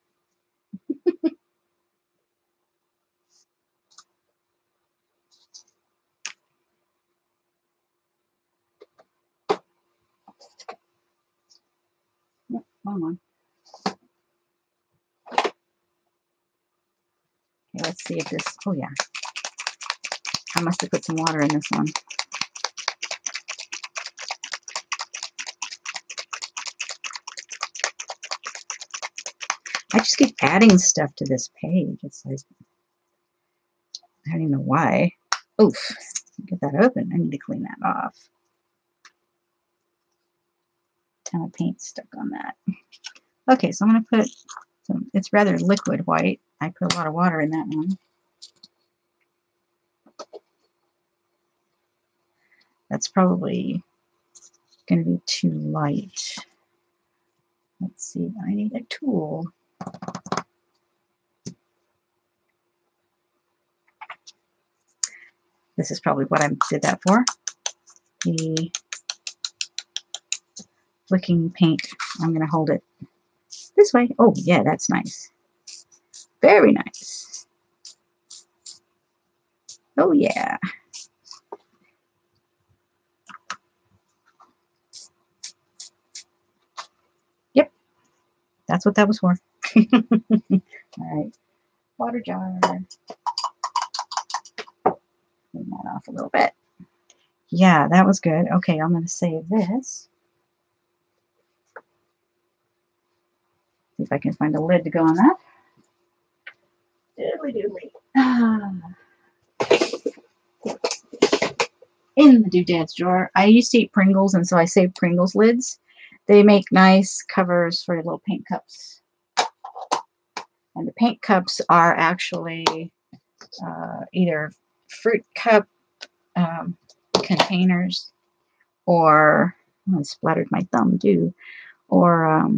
Nope, wrong one. Okay, let's see if this, oh yeah. I must have put some water in this one. I just keep adding stuff to this page. It's like, I don't even know why. Oof, get that open. I need to clean that off. Ton of paint stuck on that. Okay, so I'm going to put some, it's rather liquid white. I put a lot of water in that one. That's probably going to be too light. Let's see, I need a tool. This is probably what I did that for. The looking paint. I'm going to hold it this way. Oh, yeah, that's nice. Very nice. Oh, yeah. Yep, that's what that was for. All right, water jar. Clean that off a little bit. Yeah, that was good. Okay, I'm going to save this. See if I can find a lid to go on that. Doodly doodly. In the doodads drawer. I used to eat Pringles, and so I saved Pringles lids. They make nice covers for little paint cups. And the paint cups are actually either fruit cup containers, or I splattered my thumb too, or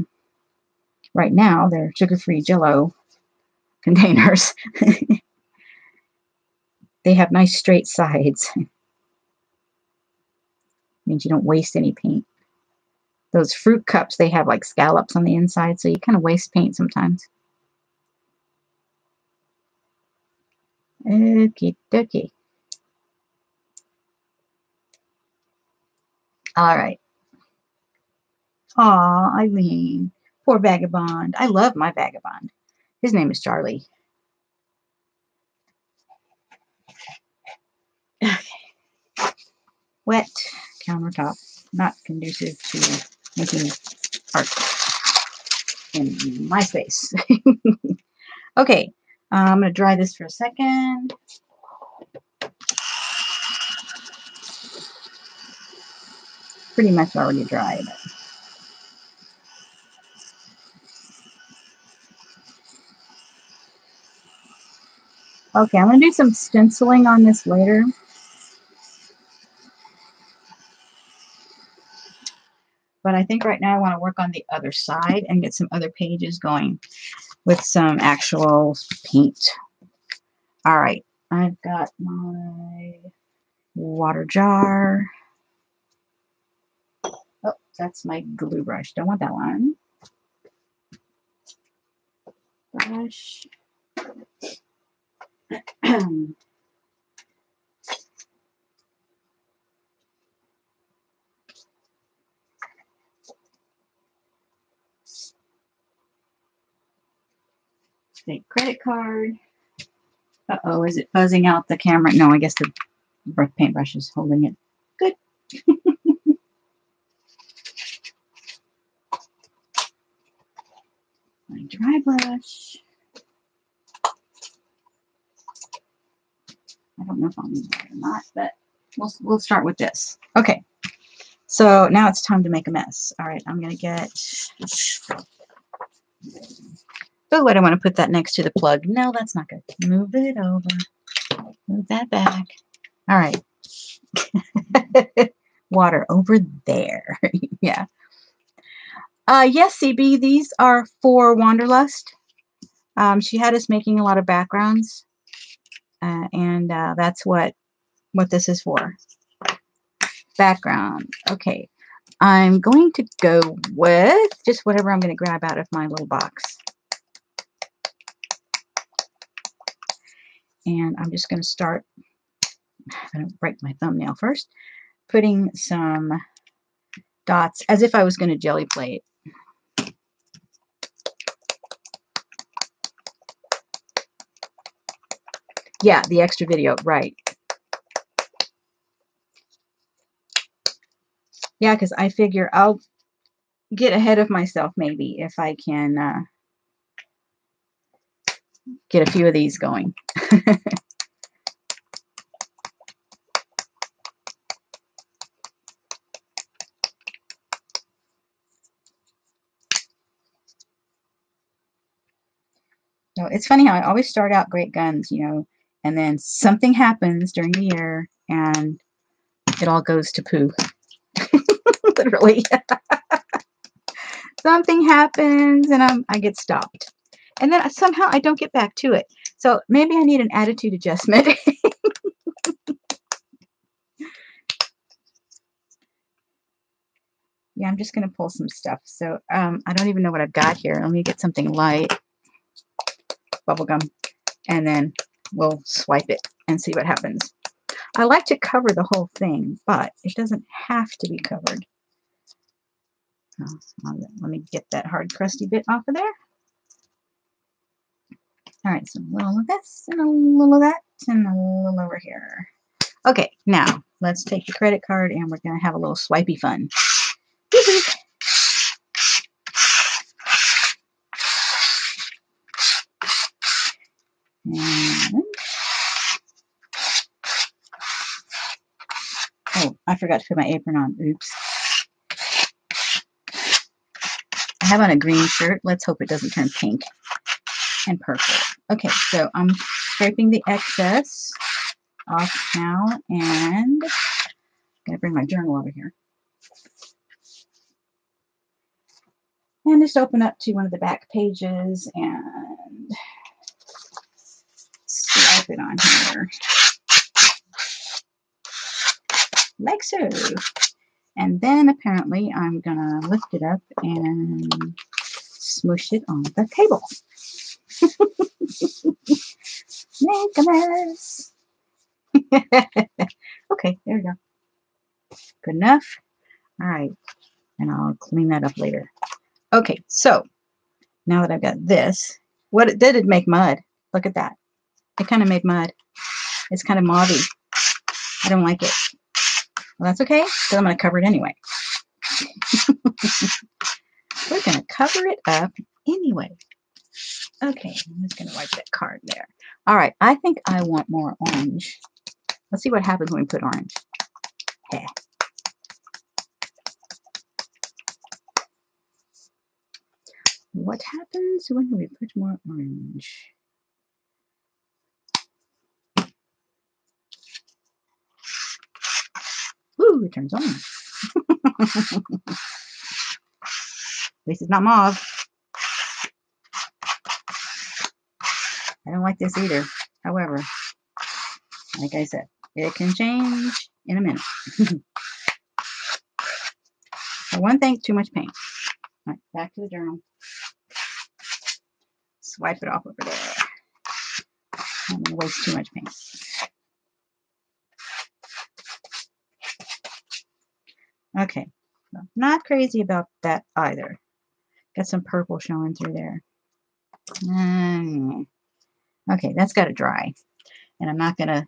right now they're sugar-free Jell-O containers. They have nice straight sides. Means you don't waste any paint. Those fruit cups, they have like scallops on the inside, so you kind of waste paint sometimes. Okie dokie. All right. Aw, Eileen. Poor vagabond. I love my vagabond. His name is Charlie. Okay. Wet countertop. Not conducive to making art in my space. Okay. I'm going to dry this for a second. Pretty much already dried. Okay, I'm going to do some stenciling on this later. But I think right now I want to work on the other side and get some other pages going with some actual paint. All right, I've got my water jar. Oh, that's my glue brush. Don't want that one. Brush. State credit card. Uh-oh, is it buzzing out the camera? No, I guess the paintbrush is holding it. Good. My dry brush. I don't know if I'll need that or not, but we'll start with this. Okay. So now it's time to make a mess. All right, I'm going to get... Oh, I don't want to put that next to the plug. No, that's not good. Move it over. Move that back. All right. Water over there. Yeah. Yes, CB, these are for Wanderlust. She had us making a lot of backgrounds, and that's what this is for. Background. Okay. I'm going to go with just whatever I'm going to grab out of my little box. And I'm just going to start, I'm going to break my thumbnail first, putting some dots as if I was going to jelly plate. Yeah, the extra video, right. Yeah, because I figure I'll get ahead of myself maybe if I can get a few of these going. So it's funny how I always start out great guns, you know, and then something happens during the year and it all goes to poo. Literally. Something happens and I get stopped. And then somehow I don't get back to it. So maybe I need an attitude adjustment. Yeah, I'm just going to pull some stuff. So I don't even know what I've got here. Let me get something light, bubble gum, and then we'll swipe it and see what happens. I like to cover the whole thing, but it doesn't have to be covered. Let me get that hard crusty bit off of there. All right, so a little of this and a little of that and a little over here. Okay, now let's take the credit card and we're going to have a little swipey fun. And, oh, I forgot to put my apron on. Oops. I have on a green shirt. Let's hope it doesn't turn pink and purple. Okay, so I'm scraping the excess off now, and I'm going to bring my journal over here. And just open up to one of the back pages and swipe it on here. Like so. And then apparently I'm going to lift it up and smoosh it on the table. Make a mess. Okay, there we go. Good enough. All right. And I'll clean that up later. Okay, so now that I've got this, what it did, it make mud. Look at that. It kind of made mud. It's kind of mauvey. I don't like it. Well, that's okay, because I'm going to cover it anyway. We're going to cover it up anyway. Okay, I'm just going to wipe that card there. All right, I think I want more orange. Let's see what happens when we put orange. Yeah. What happens when we put more orange? Ooh, it turns orange. At least it's not mauve. I don't like this either. However, like I said, it can change in a minute. For one thing, too much paint. All right, back to the journal. Swipe it off over there. I'm going to waste too much paint. Okay, well, not crazy about that either. Got some purple showing through there. Okay, that's got to dry, and I'm not gonna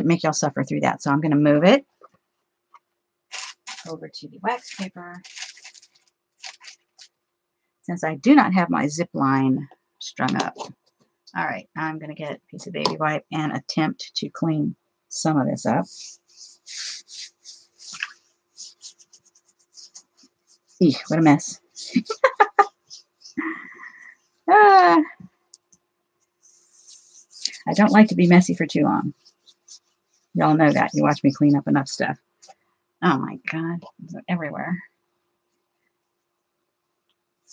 make y'all suffer through that. So I'm gonna move it over to the wax paper. Since I do not have my zip line strung up. All right, I'm gonna get a piece of baby wipe and attempt to clean some of this up. Eesh, what a mess. I don't like to be messy for too long. Y'all know that. You watch me clean up enough stuff. Oh my God, it's everywhere.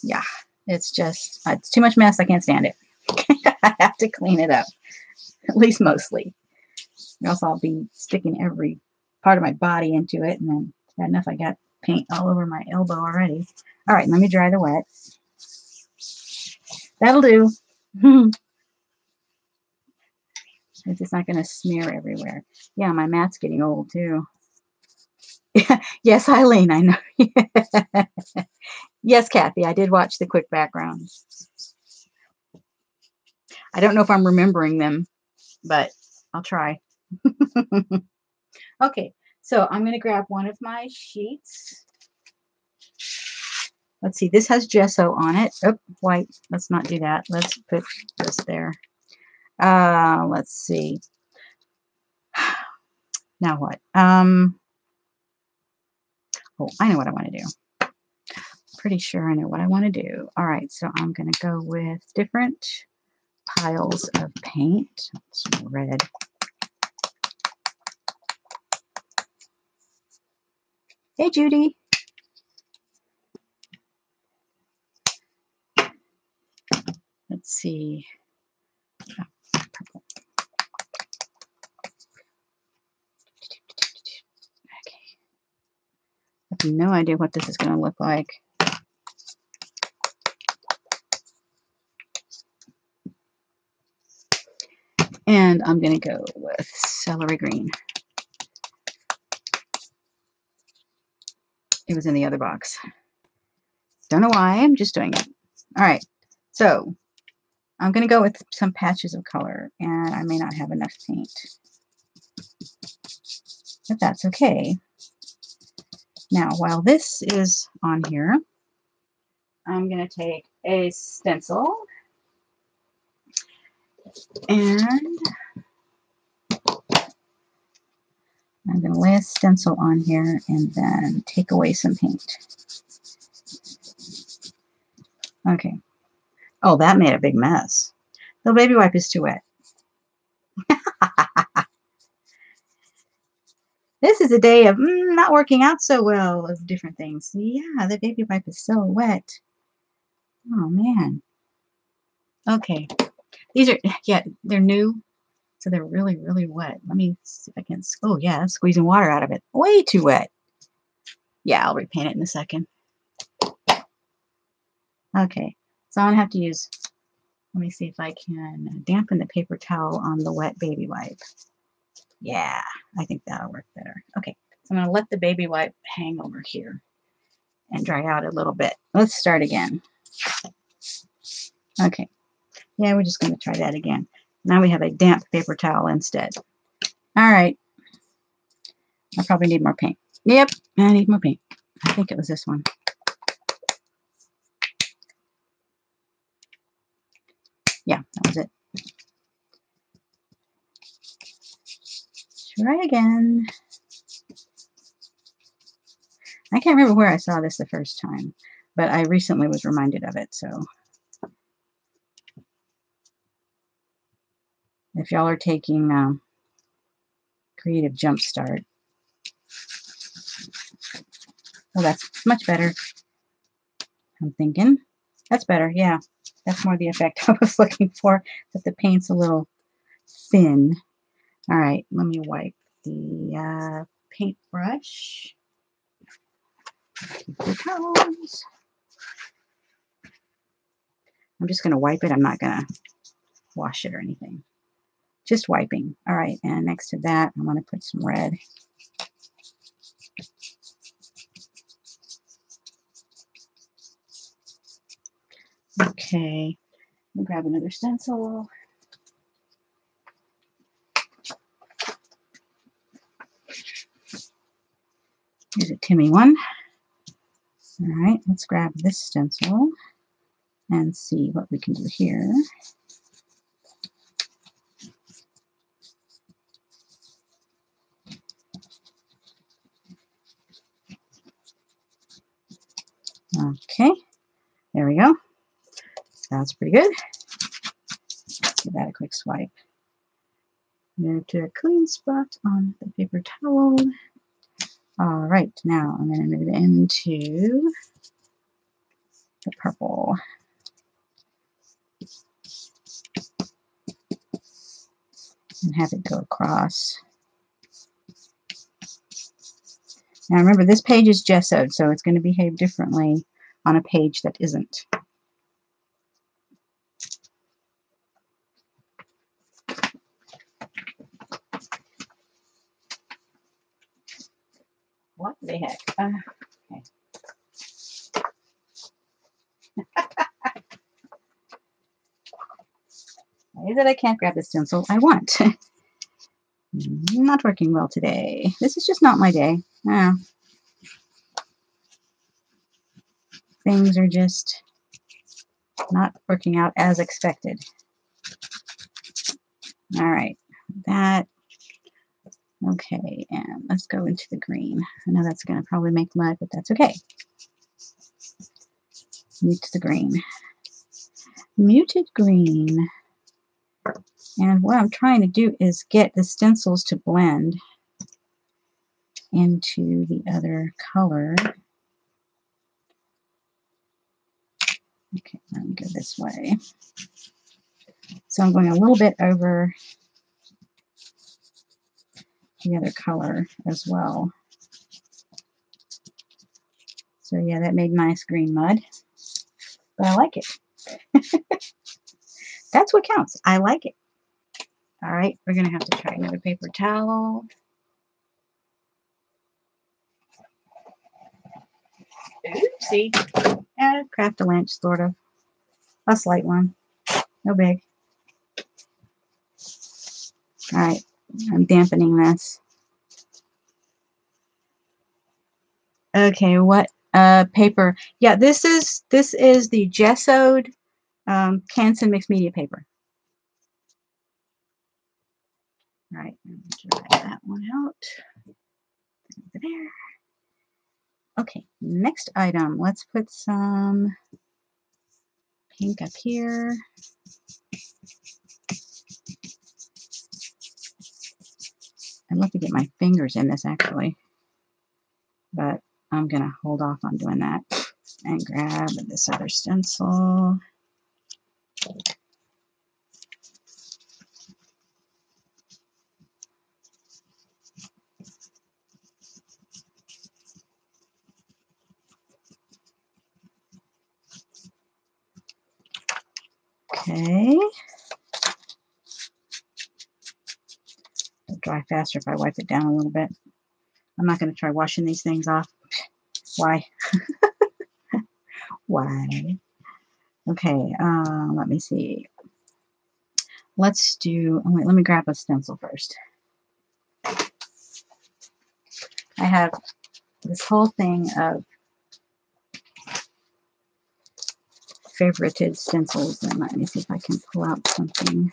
Yeah, it's just, it's too much mess. I can't stand it. I have to clean it up, at least mostly. Or else I'll be sticking every part of my body into it, and then it's bad enough I got paint all over my elbow already. All right, let me dry the wet. That'll do. It's just not going to smear everywhere. Yeah, my mat's getting old too. Yes, Eileen, I know. Yes, Kathy, I did watch the quick backgrounds. I don't know if I'm remembering them, but I'll try. Okay, so I'm going to grab one of my sheets. Let's see, this has gesso on it. Oh, white. Let's not do that. Let's put this there. Let's see. Now what? Oh, I know what I want to do. Pretty sure I know what I want to do. All right, so I'm going to go with different piles of paint. Some red. Hey, Judy. Let's see. Oh, purple. Okay. I have no idea what this is going to look like. And I'm going to go with celery green. It was in the other box. Don't know why, I'm just doing it. All right, so I'm going to go with some patches of color, and I may not have enough paint, but that's okay. Now, while this is on here, I'm going to take a stencil and I'm going to lay a stencil on here and then take away some paint. Okay. Oh, that made a big mess. The baby wipe is too wet. This is a day of not working out so well of different things. Yeah, the baby wipe is so wet. Oh, man. Okay. These are, yeah, they're new. So they're really, really wet. Let me see if I can, oh yeah, I'm squeezing water out of it. Way too wet. Yeah, I'll repaint it in a second. Okay, so I'm gonna have to use, let me see if I can dampen the paper towel on the wet baby wipe. Yeah, I think that'll work better. Okay, so I'm gonna let the baby wipe hang over here and dry out a little bit. Let's start again. Okay, yeah, we're just gonna try that again. Now we have a damp paper towel instead. All right, I probably need more paint. Yep, I need more paint. I think it was this one. Yeah, that was it. Try again. I can't remember where I saw this the first time, but I recently was reminded of it. So if y'all are taking Creative Jumpstart, well, that's much better. I'm thinking that's better. Yeah, that's more the effect I was looking for, but the paint's a little thin. All right, let me wipe the paintbrush. Paper towels. I'm just going to wipe it. I'm not going to wash it or anything. Just wiping. All right, and next to that, I'm going to put some red. Okay, let me grab another stencil. Here's a Timmy one. All right, let's grab this stencil and see what we can do here. Okay, there we go. Sounds pretty good. Let's give that a quick swipe. Move to a clean spot on the paper towel. All right, now I'm going to move into the purple. And have it go across. Now remember, this page is gessoed, so it's going to behave differently on a page that isn't. What the heck? Okay. Why is it I can't grab the stencil I want? Not working well today. This is just not my day. Things are just not working out as expected. All right, that. Okay, and let's go into the green. I know that's going to probably make mud, but that's okay. Mute the green. Muted green. And what I'm trying to do is get the stencils to blend into the other color. Okay, let me go this way. So I'm going a little bit over the other color as well. So yeah, that made nice green mud. But I like it. That's what counts. I like it. All right, we're going to have to try another paper towel. Oopsie. Craft a lynch, sort of. A slight one. No big. All right, I'm dampening this. Okay, what paper? Yeah, this is the gessoed Canson mixed media paper. All right, I'm going to dry that one out. Over there. Okay, next item. Let's put some pink up here. I'd love to get my fingers in this actually, but I'm gonna hold off on doing that and grab this other stencil. Okay. It'll dry faster if I wipe it down a little bit. I'm not going to try washing these things off. Why? Why? Okay, let me see. Let's do, oh wait, let me grab a stencil first. I have this whole thing of favorited stencils, and let me see if I can pull out something.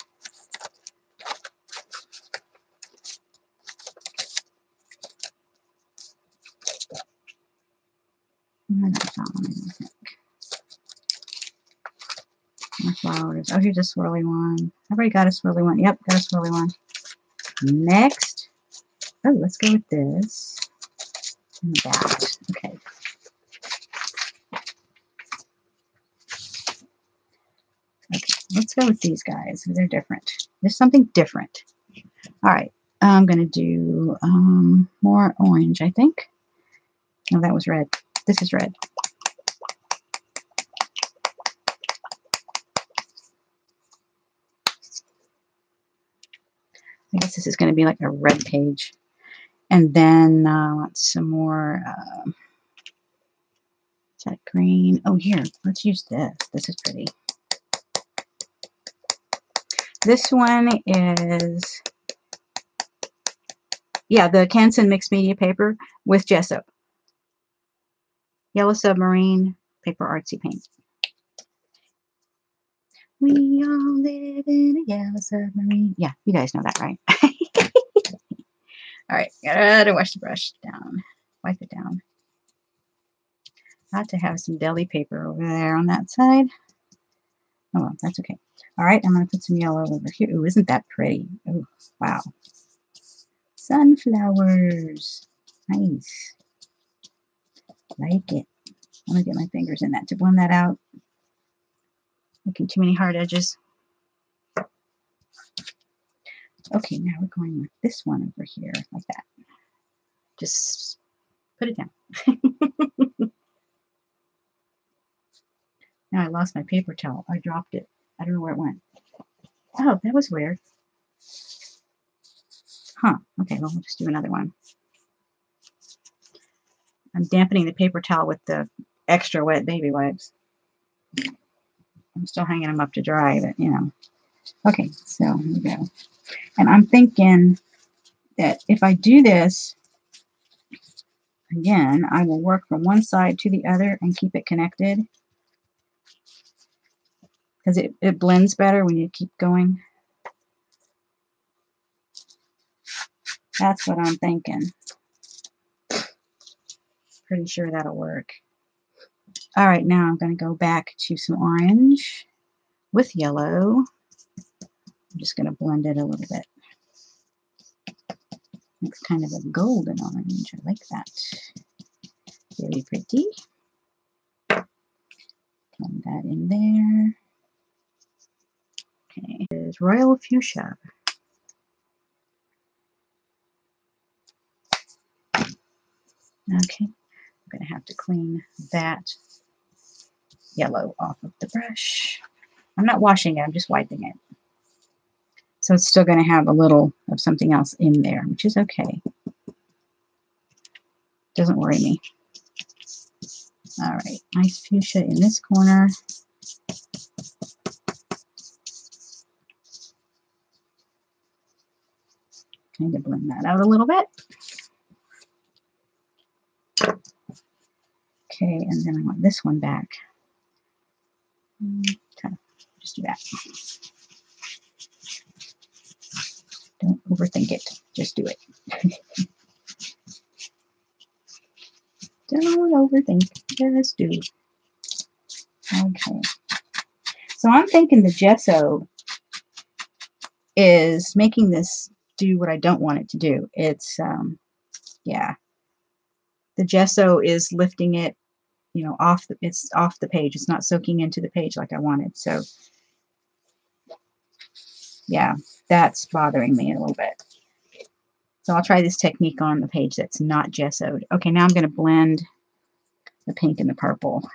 My flowers. Oh, here's a swirly one. I've already got a swirly one. Yep, got a swirly one. Next. Oh, let's go with this. And that. Okay. Okay, let's go with these guys. They're different. There's something different. All right. I'm going to do more orange, I think. No, that was red. This is red. I guess this is going to be like a red page. And then some more, is that green? Oh, here, let's use this. This is pretty. This one is, yeah, the Canson mixed media paper with gesso. Yellow Submarine Paper Artsy Paint. We all live in a yellow submarine. Yeah, you guys know that, right? All right, gotta wash the brush down. Wipe it down. Got to have some deli paper over there on that side. Oh, well, that's okay. All right, I'm going to put some yellow over here. Ooh, isn't that pretty? Oh, wow. Sunflowers. Nice. Like it. I'm going to get my fingers in that to blend that out. Making too many hard edges. Okay, now we're going with this one over here, like that. Just put it down. Now I lost my paper towel. I dropped it. I don't know where it went. Oh, that was weird. Huh. Okay, well, we'll just do another one. I'm dampening the paper towel with the extra wet baby wipes. I'm still hanging them up to dry, but you know. Okay, so here we go. And I'm thinking that if I do this, again, I will work from one side to the other and keep it connected. Because it blends better when you keep going. That's what I'm thinking. Pretty sure that'll work. All right, now I'm going to go back to some orange with yellow. I'm just going to blend it a little bit. It's kind of a golden orange. I like that. Very pretty. Blend that in there. Okay, there's Royal Fuchsia. Okay, going to have to clean that yellow off of the brush. I'm not washing it, I'm just wiping it. So it's still going to have a little of something else in there, which is okay. Doesn't worry me. All right, nice fuchsia in this corner. Kind of blend that out a little bit. Okay, and then I want this one back. Okay, just do that. Don't overthink it. Just do it. Don't overthink. Just do. Okay. So I'm thinking the gesso is making this do what I don't want it to do. It's, yeah. The gesso is lifting it, you know, it's off the page. It's not soaking into the page like I wanted. So, yeah, that's bothering me a little bit. So I'll try this technique on the page that's not gessoed. Okay, now I'm going to blend the pink and the purple.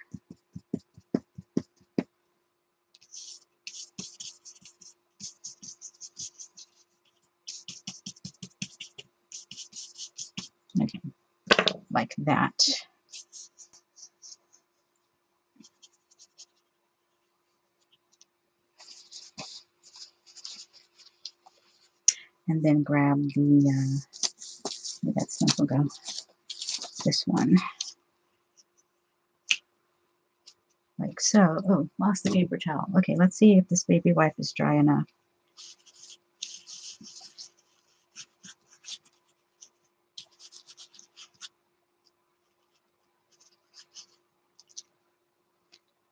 Okay, like that. And then grab the, where'd that stencil go? This one. Like so. Oh, lost the paper towel. Okay, let's see if this baby wipe is dry enough.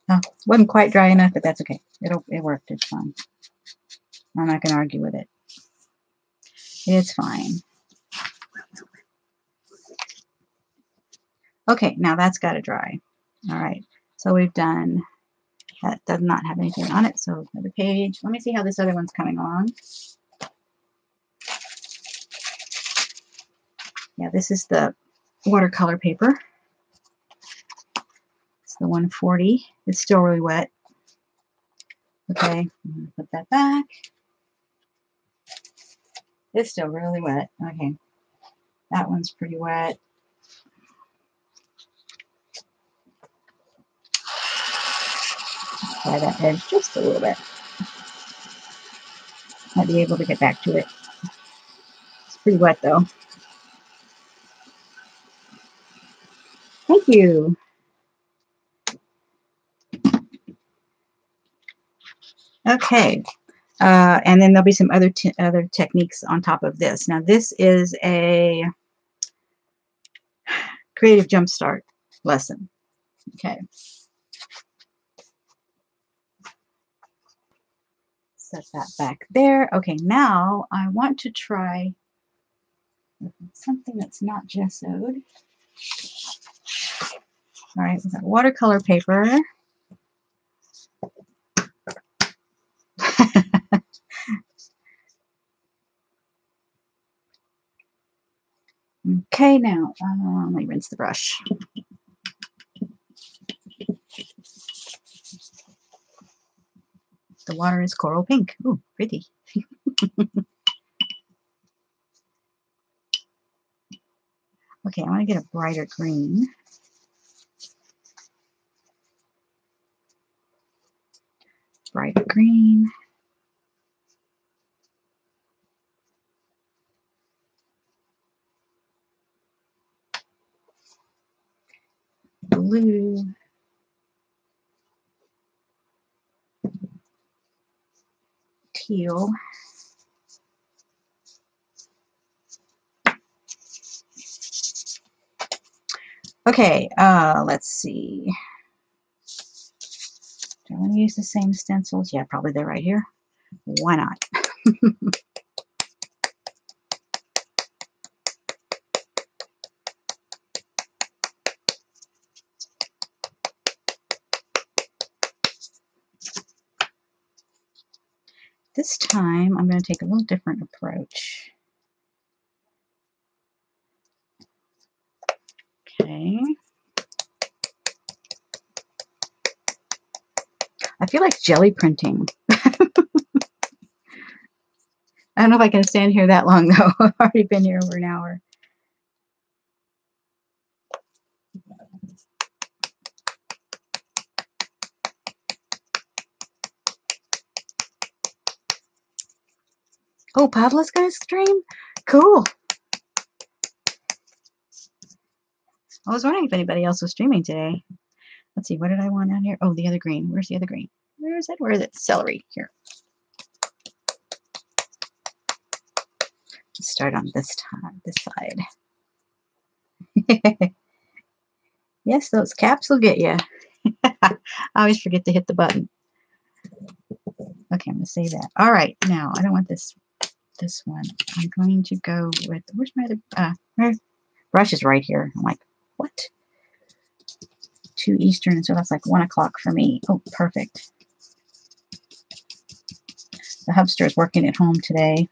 Oh, wasn't quite dry enough, but that's okay. It worked. It's fine. I'm not going to argue with it. It's fine. Okay, now that's got to dry. All right. So we've done, that does not have anything on it. So the page, let me see how this other one's coming along. Yeah, this is the watercolor paper. It's the 140. It's still really wet. Okay, I'm going to put that back. It's still really wet. Okay, that one's pretty wet. Try that edge just a little bit. Might be able to get back to it. It's pretty wet though. Thank you. Okay, and then there'll be some other techniques on top of this. Now this is a creative jumpstart lesson. Okay. Set that back there. Okay, now I want to try something that's not gessoed. All right, we've got watercolor paper. Okay, now let me rinse the brush. The water is coral pink. Ooh, pretty. Okay, I want to get a brighter green. Brighter green. Blue. Teal. Okay, let's see. Do I want to use the same stencils? Yeah, probably they're right here. Why not? This time, I'm going to take a little different approach. Okay. feel like jelly printing. I don't know if I can stand here that long, though. I've already been here over an hour. Oh, Pablo's going to stream? Cool. I was wondering if anybody else was streaming today. Let's see, what did I want down here? Oh, the other green. Where's the other green? Where is it? Where is it? Celery. Here. Let's start on this side. Yes, those caps will get you. I always forget to hit the button. Okay, I'm going to save that. All right, now I don't want this one. I'm going to go with, where's my other, brush is right here. I'm like, what? 2 Eastern, so that's like 1 o'clock for me. Oh, perfect. The hubster is working at home today,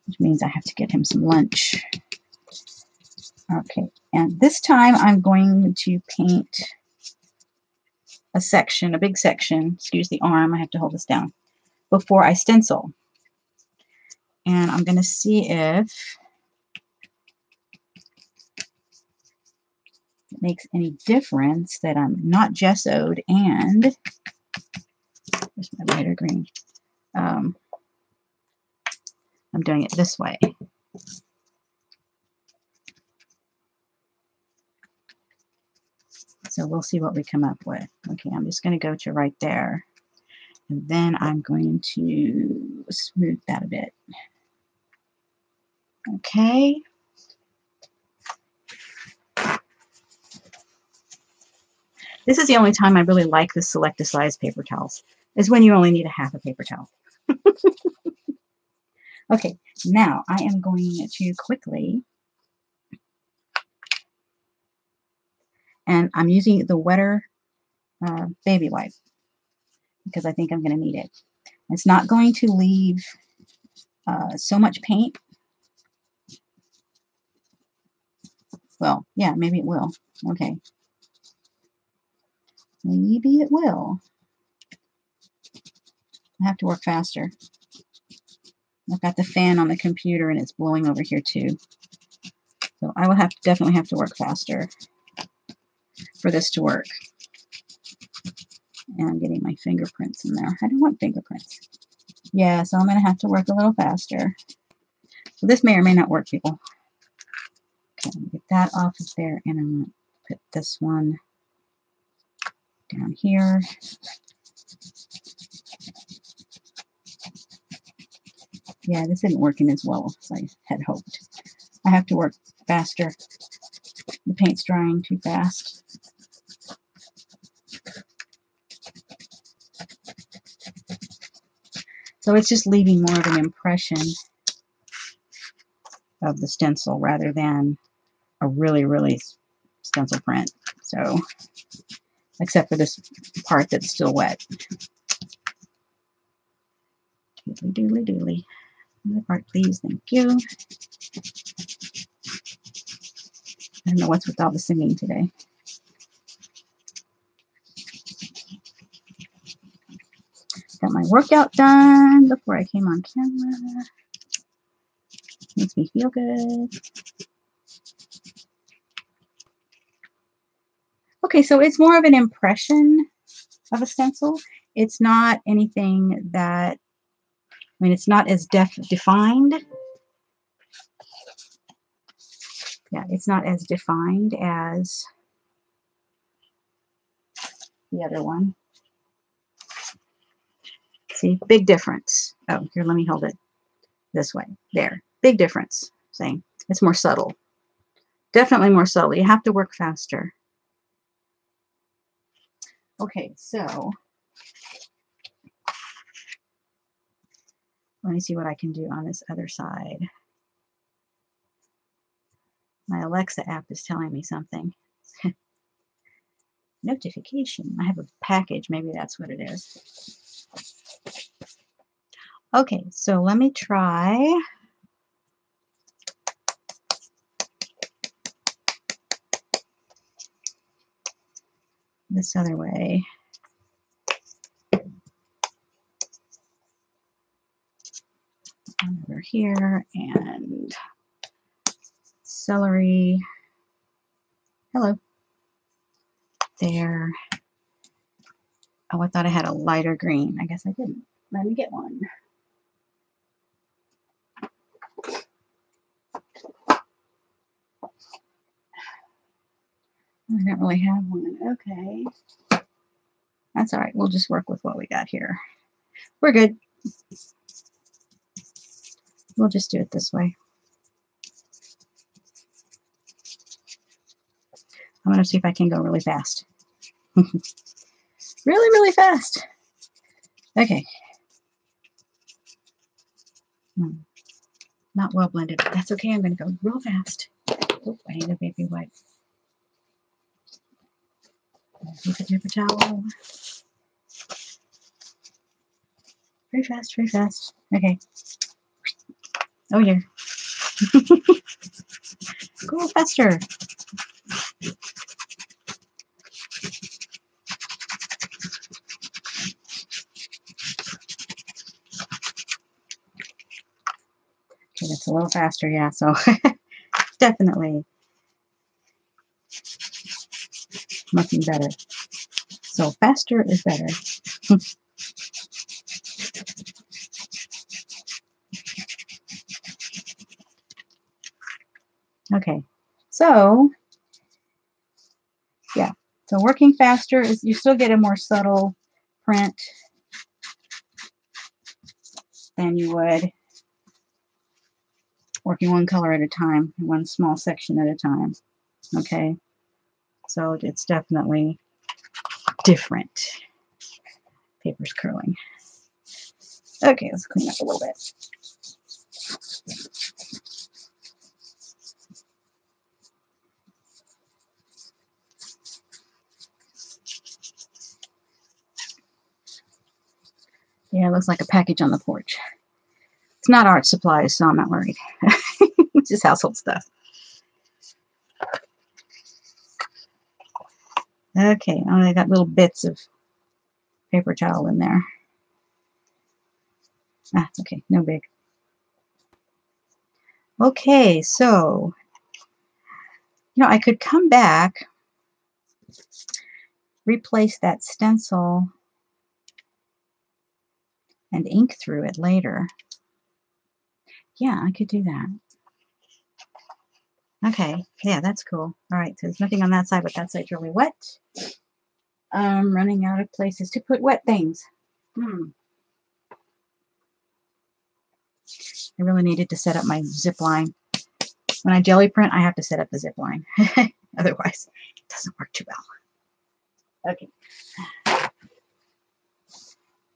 which means I have to get him some lunch. Okay, and this time I'm going to paint a section, a big section, excuse the arm, I have to hold this down, before I stencil. And I'm going to see if it makes any difference that I'm not gessoed and, where's my lighter green? I'm doing it this way. So we'll see what we come up with. Okay, I'm just going to go to right there. And then I'm going to smooth that a bit. Okay. This is the only time I really like the select a size paper towels, is when you only need a half a paper towel. Okay, now I am going to quickly, and I'm using the wetter baby wipe because I think I'm going to need it. It's not going to leave so much paint. Well, yeah, maybe it will. Okay. Maybe it will. I have to work faster. I've got the fan on the computer and it's blowing over here too. So I will definitely have to work faster for this to work. And I'm getting my fingerprints in there. I don't want fingerprints. Yeah, so I'm going to have to work a little faster. So this may or may not work, people. Okay, I'm going to get that off of there, and I'm going to put this one down here. Yeah, this isn't working as well as I had hoped. I have to work faster. The paint's drying too fast. So it's just leaving more of an impression of the stencil rather than a really, really stencil print. So, except for this part that's still wet. Doodly, doodly, doodly. Another part, please. Thank you. I don't know what's with all the singing today. Got my workout done before I came on camera. Makes me feel good. Okay, so it's more of an impression of a stencil. It's not anything that, I mean, it's not as defined. Yeah, it's not as defined as the other one. See, big difference. Oh, here, let me hold it this way. There, big difference. See, it's more subtle. Definitely more subtle. You have to work faster. Okay, so let me see what I can do on this other side. My Alexa app is telling me something. Notification. I have a package. Maybe that's what it is. Okay, so let me try. This other way. here, and celery. Hello. There. Oh, I thought I had a lighter green. I guess I didn't. Let me get one. I don't really have one. Okay. That's all right. We'll just work with what we got here. We're good. We'll just do it this way. I'm going to see if I can go really fast. Really fast. Okay. Not well blended, but that's okay. I'm going to go real fast. Oh, I need a baby wipe. Use a paper towel. Very fast, very fast. Okay. Oh, yeah. Go faster. Okay, that's a little faster, yeah, so definitely looking better. So faster is better. Okay, so yeah, so working faster is you still get a more subtle print than you would working one color at a time, one small section at a time. Okay, so it's definitely different. Paper's curling. Okay, let's clean up a little bit. Yeah, it looks like a package on the porch. It's not art supplies, so I'm not worried. It's just household stuff. Okay, I got little bits of paper towel in there. Ah, okay, no big. Okay, so, I could come back, replace that stencil, and ink through it later. Yeah, I could do that. Okay, yeah, that's cool. All right, so there's nothing on that side, but that side's really wet. I'm running out of places to put wet things. I really needed to set up my zip line. When I jelly print, I have to set up the zip line. Otherwise, it doesn't work too well. Okay.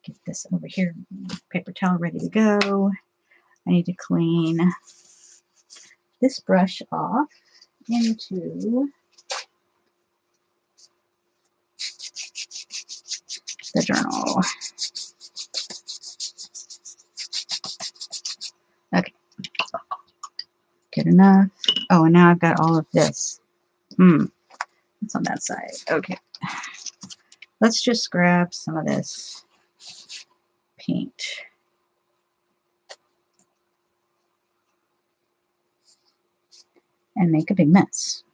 Get this over here. Paper towel ready to go. I need to clean this brush off into the journal. Okay. Good enough. Oh, and now I've got all of this. It's on that side. Okay. Let's just grab some of this paint. And make a big mess.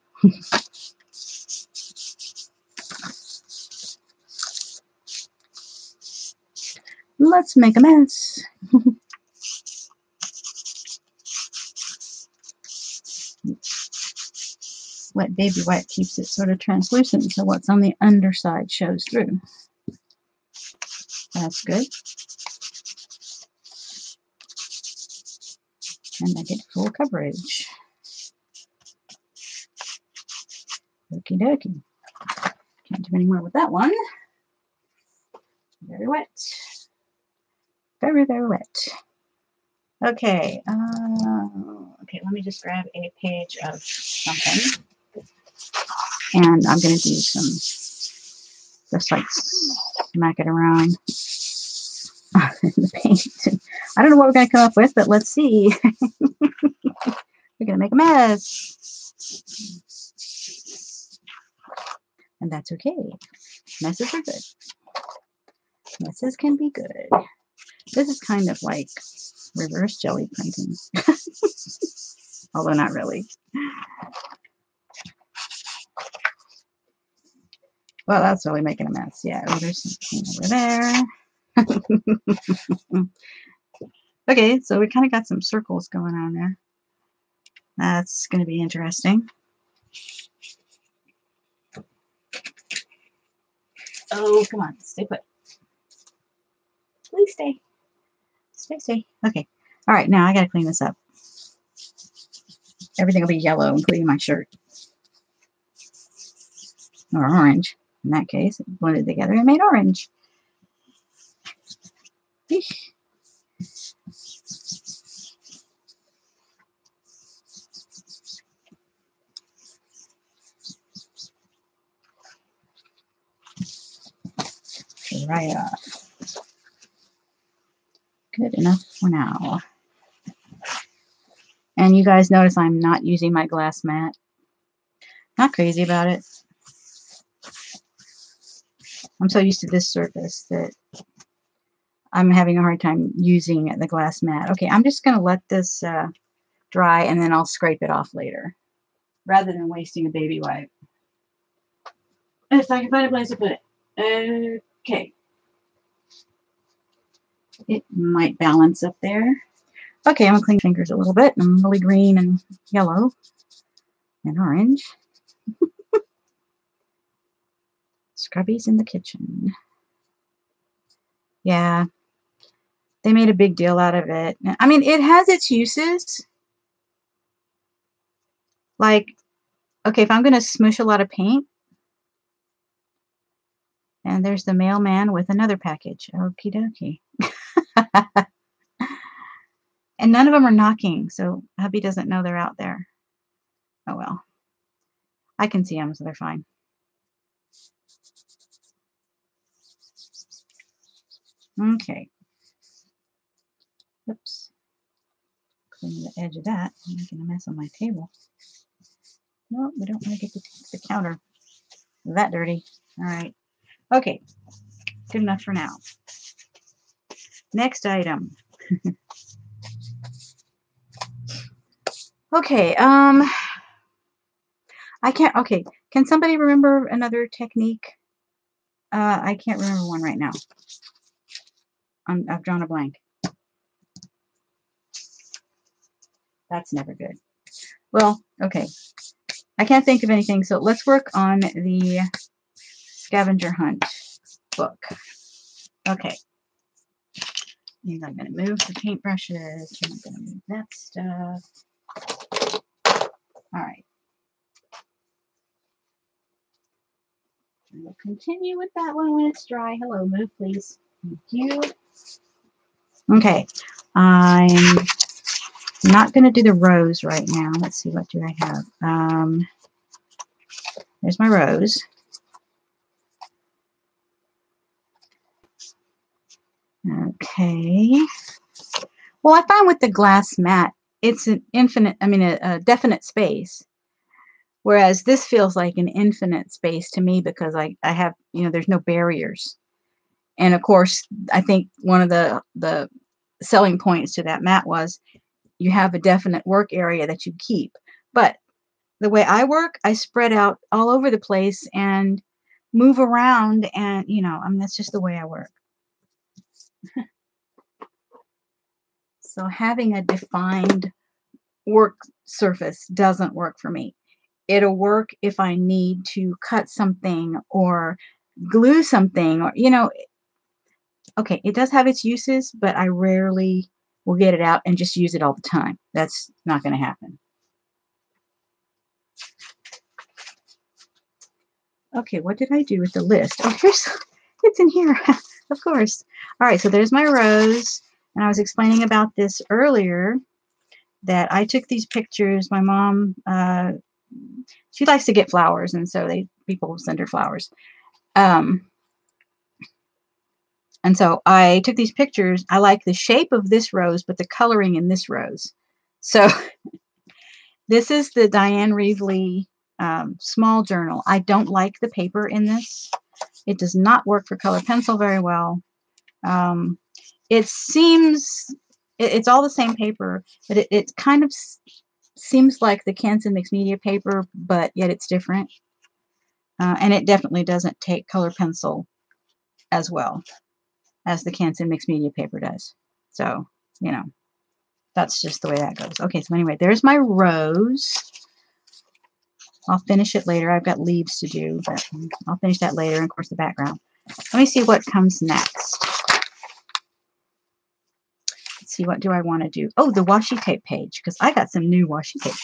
Let's make a mess. Wet baby white keeps it sort of translucent, so what's on the underside shows through. That's good. And I get full coverage. Okie dokie. Can't do any more with that one. Very wet. Very, very wet. Okay. Okay, let me just grab a page of something. And I'm going to do some, just like smack it around in the paint. I don't know what we're going to come up with, but let's see. We're going to make a mess. And that's okay. Messes are good. Messes can be good. This is kind of like reverse jelly printing. Although not really. Well, that's really making a mess. Yeah, oh, there's something over there. Okay, so we kind of got some circles going on there. That's going to be interesting. Oh, come on, stay put. Please stay. Stay. Okay. All right, now I got to clean this up. Everything will be yellow, including my shirt. Or orange. In that case, it blended together and made orange. Eesh. Dry it off. Good enough for now. And you guys notice I'm not using my glass mat. Not crazy about it. I'm so used to this surface that I'm having a hard time using the glass mat. Okay, I'm just going to let this dry and then I'll scrape it off later rather than wasting a baby wipe. If I can find a place to put it. Okay. It might balance up there. Okay, I'm going to clean fingers a little bit. I'm really green and yellow and orange. Scrubbies in the kitchen. Yeah, they made a big deal out of it. I mean, it has its uses. Like, okay, if I'm going to smush a lot of paint, and there's the mailman with another package. Okie dokie. And none of them are knocking, so hubby doesn't know they're out there. Oh well. I can see them, so they're fine. Okay. Oops. Clean the edge of that. I'm making a mess on my table. No, we don't want to get the counter that dirty. All right. Okay. Good enough for now. Next item. Okay. I can't. Okay. Can somebody remember another technique? I can't remember one right now. I've drawn a blank. That's never good. Well, okay. I can't think of anything, so let's work on the Scavenger Hunt book. Okay. And I'm going to move the paintbrushes. I'm going to move that stuff. All right. We'll continue with that one when it's dry. Hello, move, please. Thank you. Okay. I'm not going to do the rose right now. Let's see, what do I have? There's my rose. Okay. Well, I find with the glass mat, it's an infinite, I mean, a definite space. Whereas this feels like an infinite space to me because I have, you know, there's no barriers. And of course, I think one of the selling points to that mat was you have a definite work area that you keep. But the way I work, I spread out all over the place and move around and, you know, I mean, that's just the way I work. So having a defined work surface doesn't work for me. It'll work if I need to cut something or glue something or, you know, okay, it does have its uses, but I rarely will get it out and just use it all the time. That's not going to happen. Okay, what did I do with the list? Oh, it's in here, of course. All right, so there's my rose. And I was explaining about this earlier, that I took these pictures. My mom, she likes to get flowers, and so people send her flowers. And so I took these pictures. I like the shape of this rose, but the coloring in this rose. So this is the Diane Reevely small journal. I don't like the paper in this. It does not work for color pencil very well. It seems It's all the same paper, but it kind of seems like the Canson mixed media paper, but yet it's different. And it definitely doesn't take color pencil as well as the Canson mixed media paper does. So, you know, that's just the way that goes. Okay, so anyway, there's my rose. I'll finish it later. I've got leaves to do, but I'll finish that later. And of course, the background. Let me see what comes next. Let's see, what do I want to do? Oh, the washi tape page, because I got some new washi tape.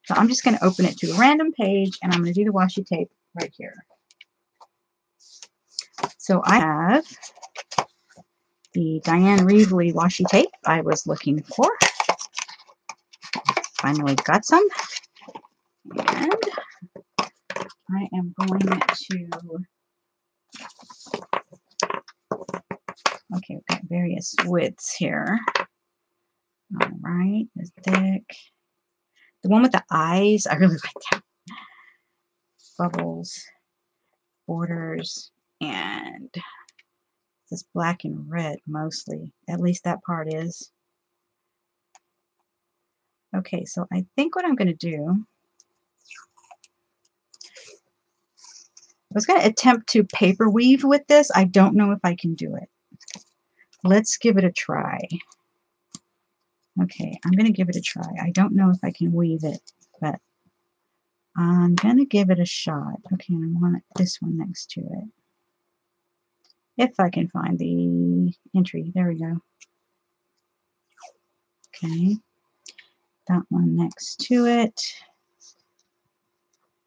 So I'm just going to open it to a random page, and I'm going to do the washi tape right here. So I have the Diane Reevely washi tape I was looking for. Finally got some. And I am going to, okay, we've got various widths here. All right, it's thick. The one with the eyes, I really like that. Bubbles, borders, and this black and red mostly. At least that part is. Okay, so I think what I'm going to do, I was going to attempt to paper weave with this. I don't know if I can do it. Let's give it a try. Okay, I'm going to give it a try. I don't know if I can weave it, but I'm going to give it a shot. Okay, and I want this one next to it. If I can find the entry. There we go. Okay, that one next to it.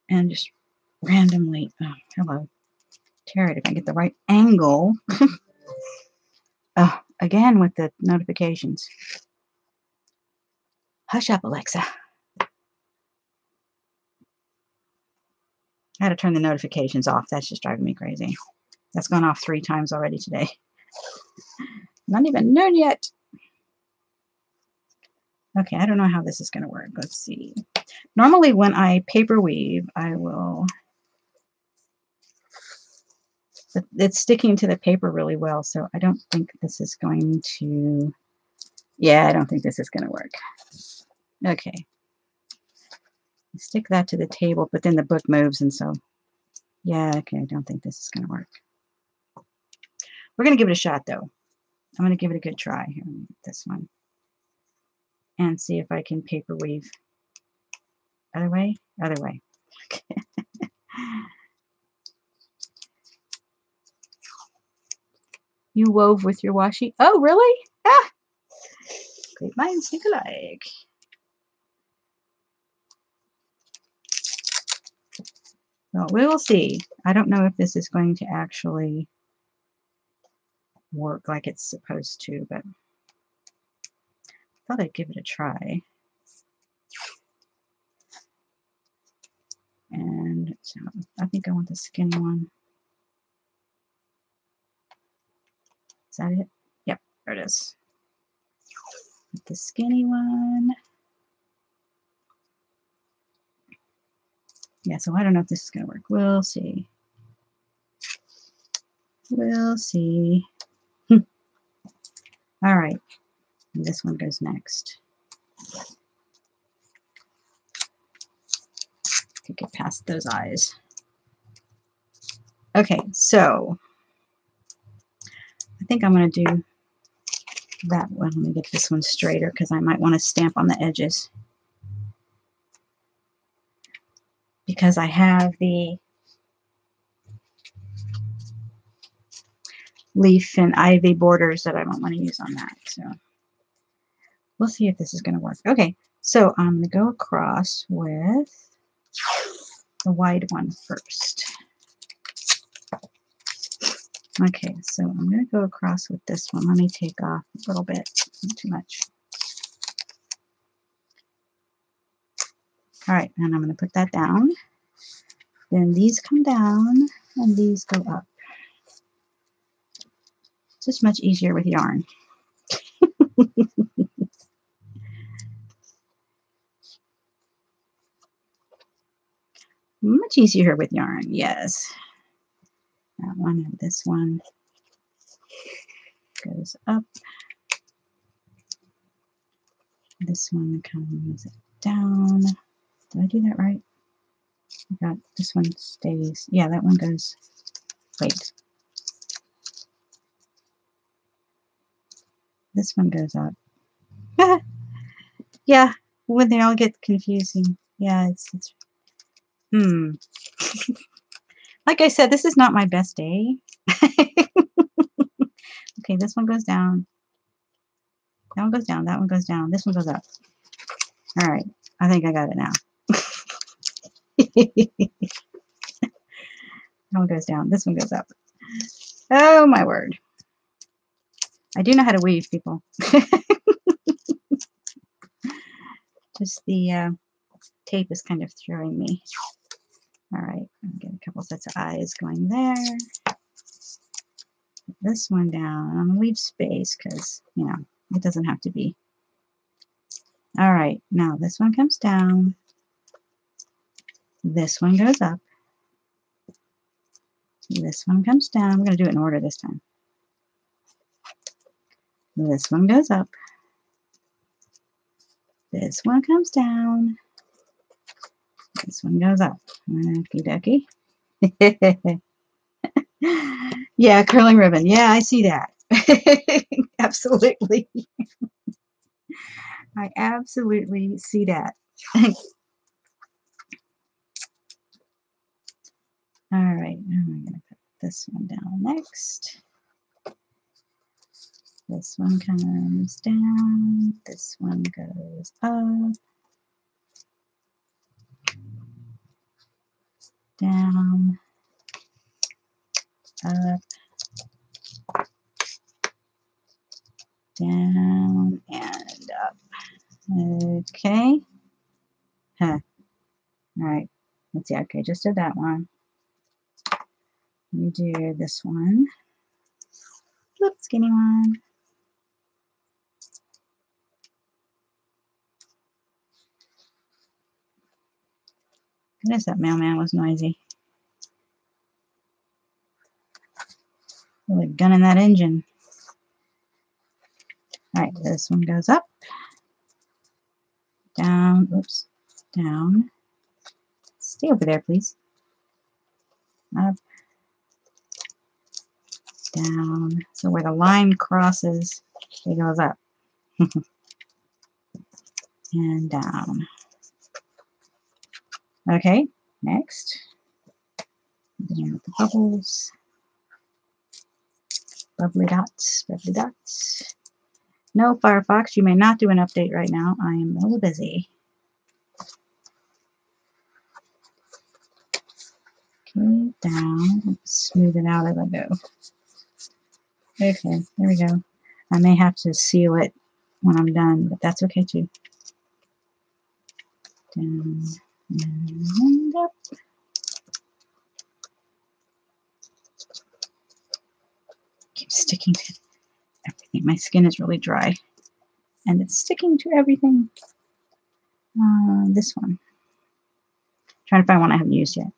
And just randomly, oh, hello. Tear it if I get the right angle. Oh, again with the notifications. Hush up, Alexa. I had to turn the notifications off. That's just driving me crazy. That's gone off 3 times already today. Not even noon yet. Okay, I don't know how this is going to work. Let's see. Normally when I paper weave, I will... But it's sticking to the paper really well, so I don't think this is going to... Yeah, I don't think this is going to work. Okay. Stick that to the table, but then the book moves, and so... Yeah, okay, I don't think this is going to work. We're going to give it a shot, though. I'm going to give it a good try. Here, let me get this one. And see if I can paper weave. Other way? Other way. You wove with your washi? Oh, really? Ah! Great minds think alike. Well, we will see. I don't know if this is going to actually work like it's supposed to, but I thought I'd give it a try. And so I think I want the skinny one. Is that it? Yep, there it is. With the skinny one. Yeah, so I don't know if this is going to work. We'll see. We'll see. All right. And this one goes next. To get past those eyes. Okay, so I think I'm going to do that one. Let me get this one straighter because I might want to stamp on the edges. Because I have the leaf and ivy borders that I don't want to use on that. So we'll see if this is going to work. Okay, so I'm going to go across with the wide one first. Okay, so I'm going to go across with this one. Let me take off a little bit, not too much. All right, and I'm going to put that down. Then these come down and these go up. It's just much easier with yarn. Much easier with yarn, yes. That one and this one goes up. This one comes down. Did I do that right? I got this one stays. Yeah, that one goes. Wait. This one goes up. Yeah, when they all get confusing. Yeah, it's Like I said, this is not my best day. Okay, this one goes down. That one goes down. That one goes down. This one goes up. All right, I think I got it now. That one goes down. This one goes up. Oh my word! I do know how to weave, people. Just the tape is kind of throwing me. All right, I'll get a couple sets of eyes going there. Put this one down. I'm gonna leave space because it doesn't have to be. All right, now this one comes down. This one goes up. This one comes down. We're gonna do it in order this time. This one goes up. This one comes down. This one goes up. Okie dokie. Yeah, curling ribbon. Yeah, I see that. Absolutely. I absolutely see that. All right, I'm going to put this one down next. This one comes down. This one goes up. Down. Up. Down and up. Okay. Huh. All right. Let's see. Okay, just did that one. Let me do this one. Flip skinny one. Goodness, that mailman was noisy. Really gunning that engine. All right, this one goes up. Down. Oops. Down. Stay over there, please. Up. Down. So where the line crosses, it goes up. And down. Okay, next. Down with the bubbles. Bubbly dots, bubbly dots. No, Firefox, you may not do an update right now. I am a little busy. Okay, down. Smooth it out as I go. Okay, there we go. I may have to seal it when I'm done, but that's okay too. Down and up. Keep sticking to everything. My skin is really dry, and it's sticking to everything. This one. Trying to find one I haven't used yet.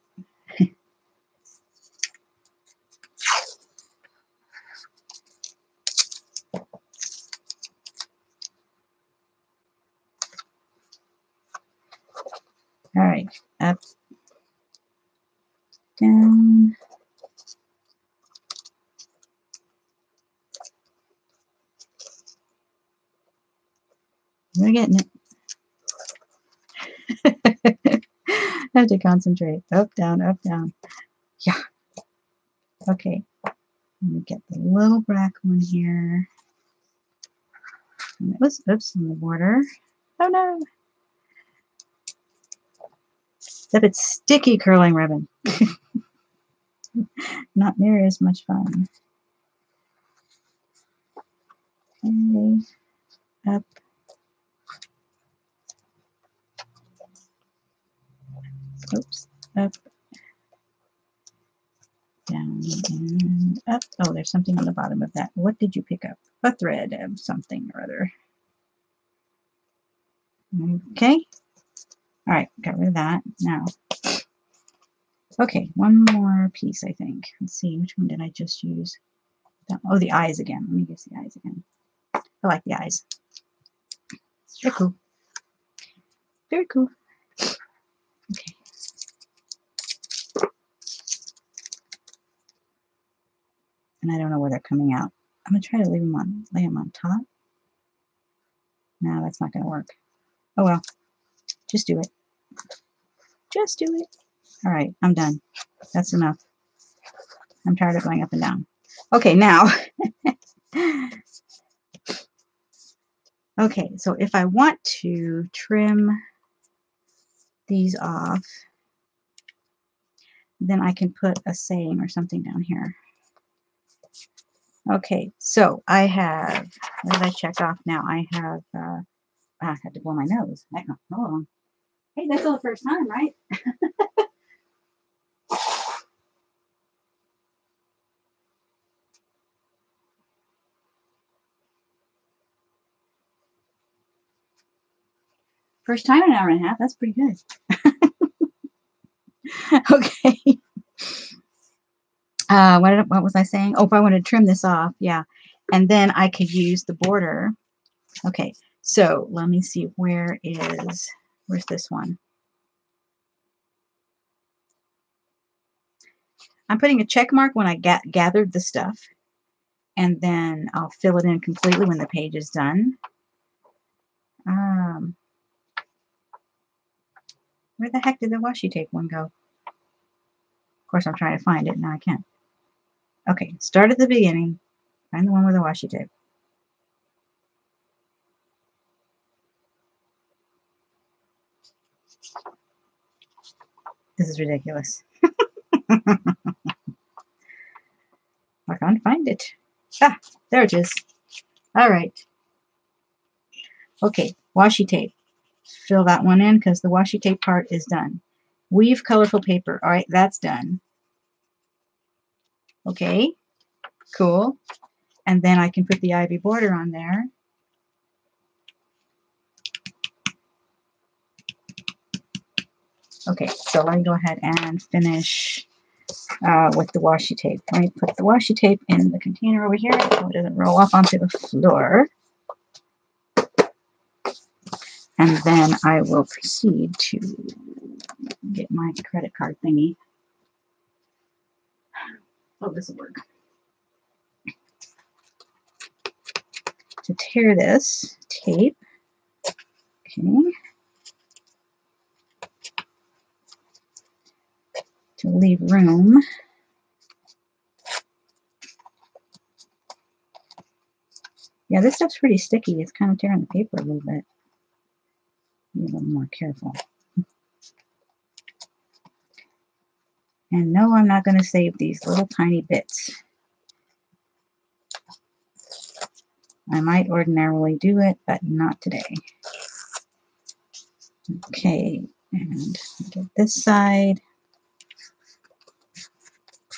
All right, up, down. We're getting it. I have to concentrate. Up, down, up, down. Yeah. Okay. Let me get the little black one here. And it was, oops, on the border. Oh no. Except it's sticky curling ribbon. Not near as much fun. Okay. Up. Oops. Up. Down and up. Oh, there's something on the bottom of that. What did you pick up? A thread of something or other. Okay. All right, got rid of that. Now, okay, one more piece, I think. Let's see, which one did I just use? Oh, the eyes again. Let me use the eyes again. I like the eyes. Very cool. Very cool. Okay. And I don't know where they're coming out. I'm going to try to lay them on top. No, that's not going to work. Oh well. Just do it. Just do it. All right, I'm done. That's enough. I'm tired of going up and down. Okay, now. Okay, so if I want to trim these off, then I can put a saying or something down here. Okay, so I have, what did I check off now? I have, I had to blow my nose. Hang on, hold on. Hey, that's all the first time, right? First time in an hour and a half. That's pretty good. Okay. What was I saying? Oh, if I want to trim this off, yeah. And then I could use the border. Okay, so let me see, where's this one? I'm putting a check mark when I gathered the stuff, and then I'll fill it in completely when the page is done. Where the heck did the washi tape one go? Of course, I'm trying to find it. Now I can't. Okay, start at the beginning. Find the one with the washi tape. This is ridiculous. I can't find it. Ah, there it is. All right. Okay, washi tape. Fill that one in because the washi tape part is done. Weave colorful paper. All right, that's done. Okay, cool. And then I can put the ivy border on there. Okay, so let me go ahead and finish with the washi tape. Let me put the washi tape in the container over here so it doesn't roll off onto the floor. And then I will proceed to get my credit card thingy. Oh, this will work. To tear this tape. Okay. To leave room. Yeah, this stuff's pretty sticky. It's kind of tearing the paper a little bit. Be a little more careful. And no, I'm not going to save these little tiny bits. I might ordinarily do it, but not today. Okay, and get this side.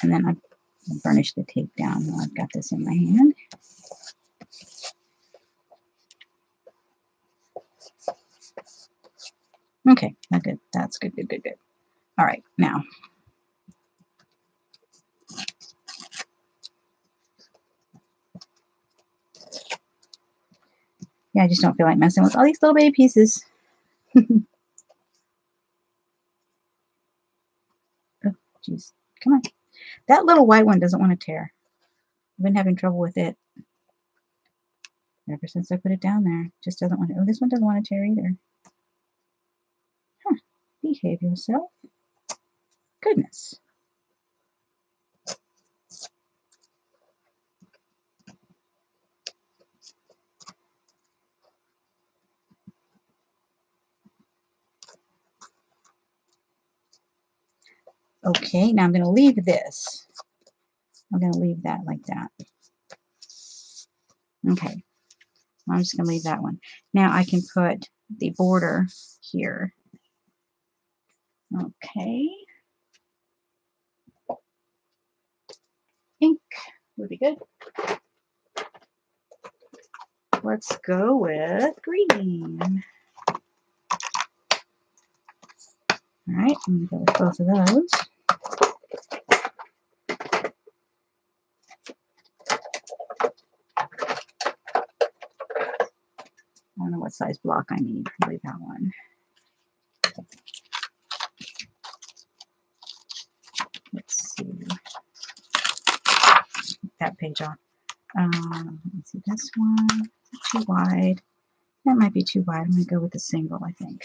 And then I'll burnish the tape down while I've got this in my hand. Okay, that's good. That's good, good, good, good. All right, now. Yeah, I just don't feel like messing with all these little baby pieces. Oh, jeez. Come on. That little white one doesn't want to tear. I've been having trouble with it ever since I put it down there. It just doesn't want to. Oh, this one doesn't want to tear either. Huh. Behave yourself. Goodness. Okay, now I'm going to leave this. I'm going to leave that like that. Okay, I'm just going to leave that one. Now I can put the border here. Okay. Pink would be good. Let's go with green. All right, I'm going to go with both of those. I don't know what size block I need. Probably that one. Let's see. That page off. Let's see, this one. Too wide. That might be too wide. I'm going to go with a single, I think.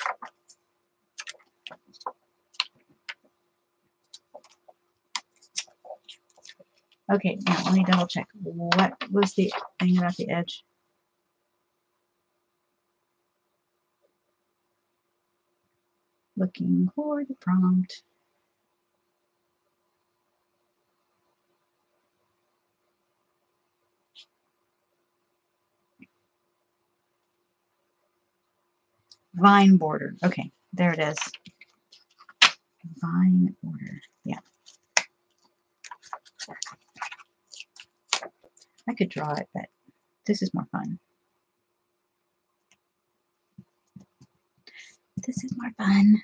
Okay, now let me double check. What was the thing about the edge? Looking for the prompt. Vine border. Okay, there it is. Vine border. Yeah. I could draw it, but this is more fun. This is more fun.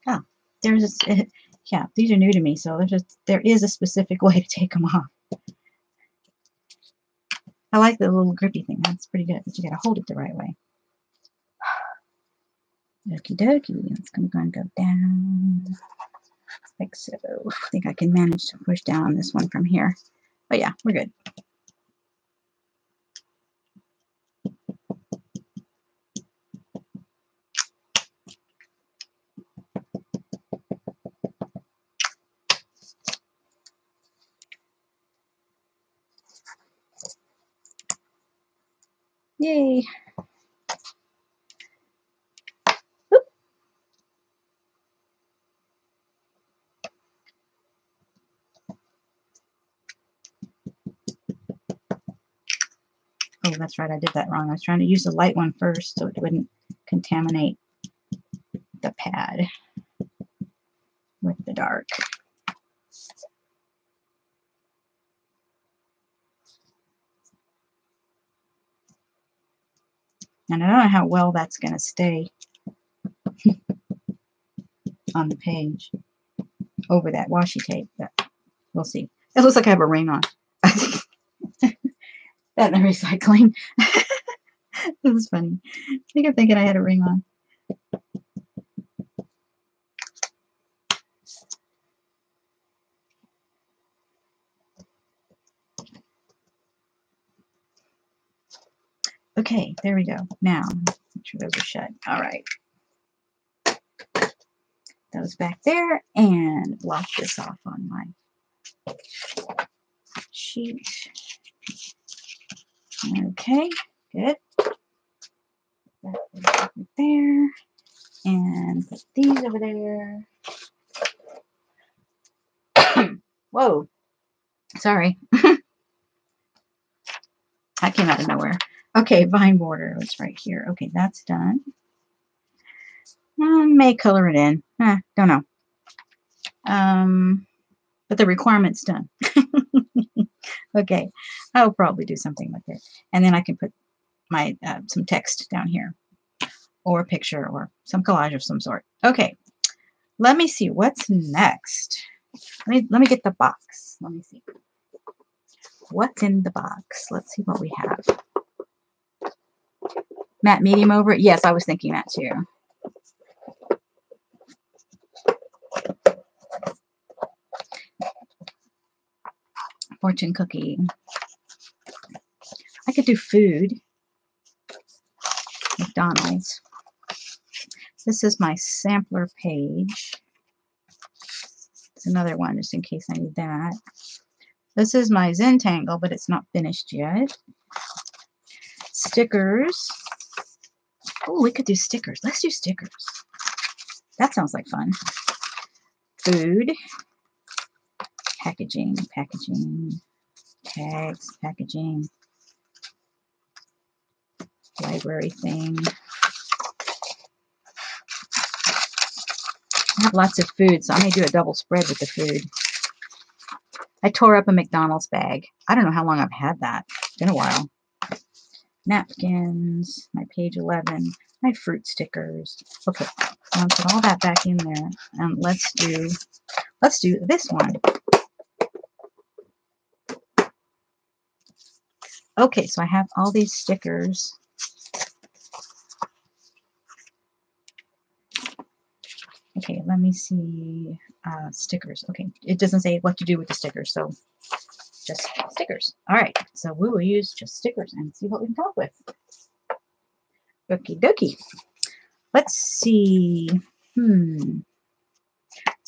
Oh, there's a, yeah, these are new to me, so there is a specific way to take them off. I like the little grippy thing. That's pretty good, but you got to hold it the right way. Okie dokie. It's going to go down like so. I think I can manage to push down on this one from here. But yeah, we're good. Yay. Oop. Oh, that's right. I did that wrong. I was trying to use the light one first so it wouldn't contaminate the pad with the dark. And I don't know how well that's going to stay on the page over that washi tape, but we'll see. It looks like I have a ring on. That in the recycling. It was funny. I think I'm thinking I had a ring on. Okay, there we go. Now, make sure those are shut. All right. Those back there, and lock this off on my sheet. Okay, good. That over there, and put these over there. Whoa, sorry. That came out of nowhere. Okay, vine border. It's right here. Okay, that's done. May color it in. Don't know. But the requirement's done. Okay, I'll probably do something with it. And then I can put my some text down here, or a picture, or some collage of some sort. Okay, let me see what's next. Let me get the box. Let me see. What's in the box? Let's see what we have. Matte medium over it? Yes, I was thinking that too. Fortune cookie. I could do food. McDonald's. This is my sampler page. It's another one just in case I need that. This is my Zentangle, but it's not finished yet. Stickers. Oh, we could do stickers. Let's do stickers. That sounds like fun. Food. Packaging. Tags. Packaging. Library thing. I have lots of food, so I may do a double spread with the food. I tore up a McDonald's bag. I don't know how long I've had that. It's been a while. Napkins, my page 11, my fruit stickers. Okay, I'll put all that back in there, and let's do this one. Okay, so I have all these stickers. Okay, let me see. Stickers. Okay, it doesn't say what to do with the stickers, so just stickers. All right, so we will use just stickers and see what we can come up with. Okie dokie. Let's see. Let's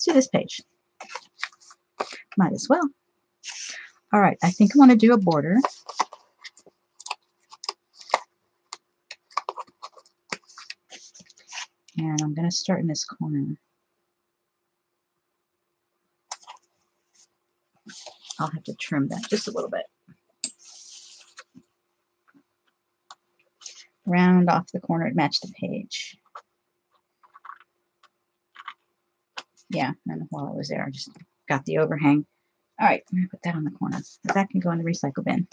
do this page. Might as well. All right, I think I want to do a border. And I'm going to start in this corner. I'll have to trim that just a little bit. Round off the corner to match the page. Yeah, and while I was there, I just got the overhang. All right, I'm going to put that on the corner. That can go in the recycle bin.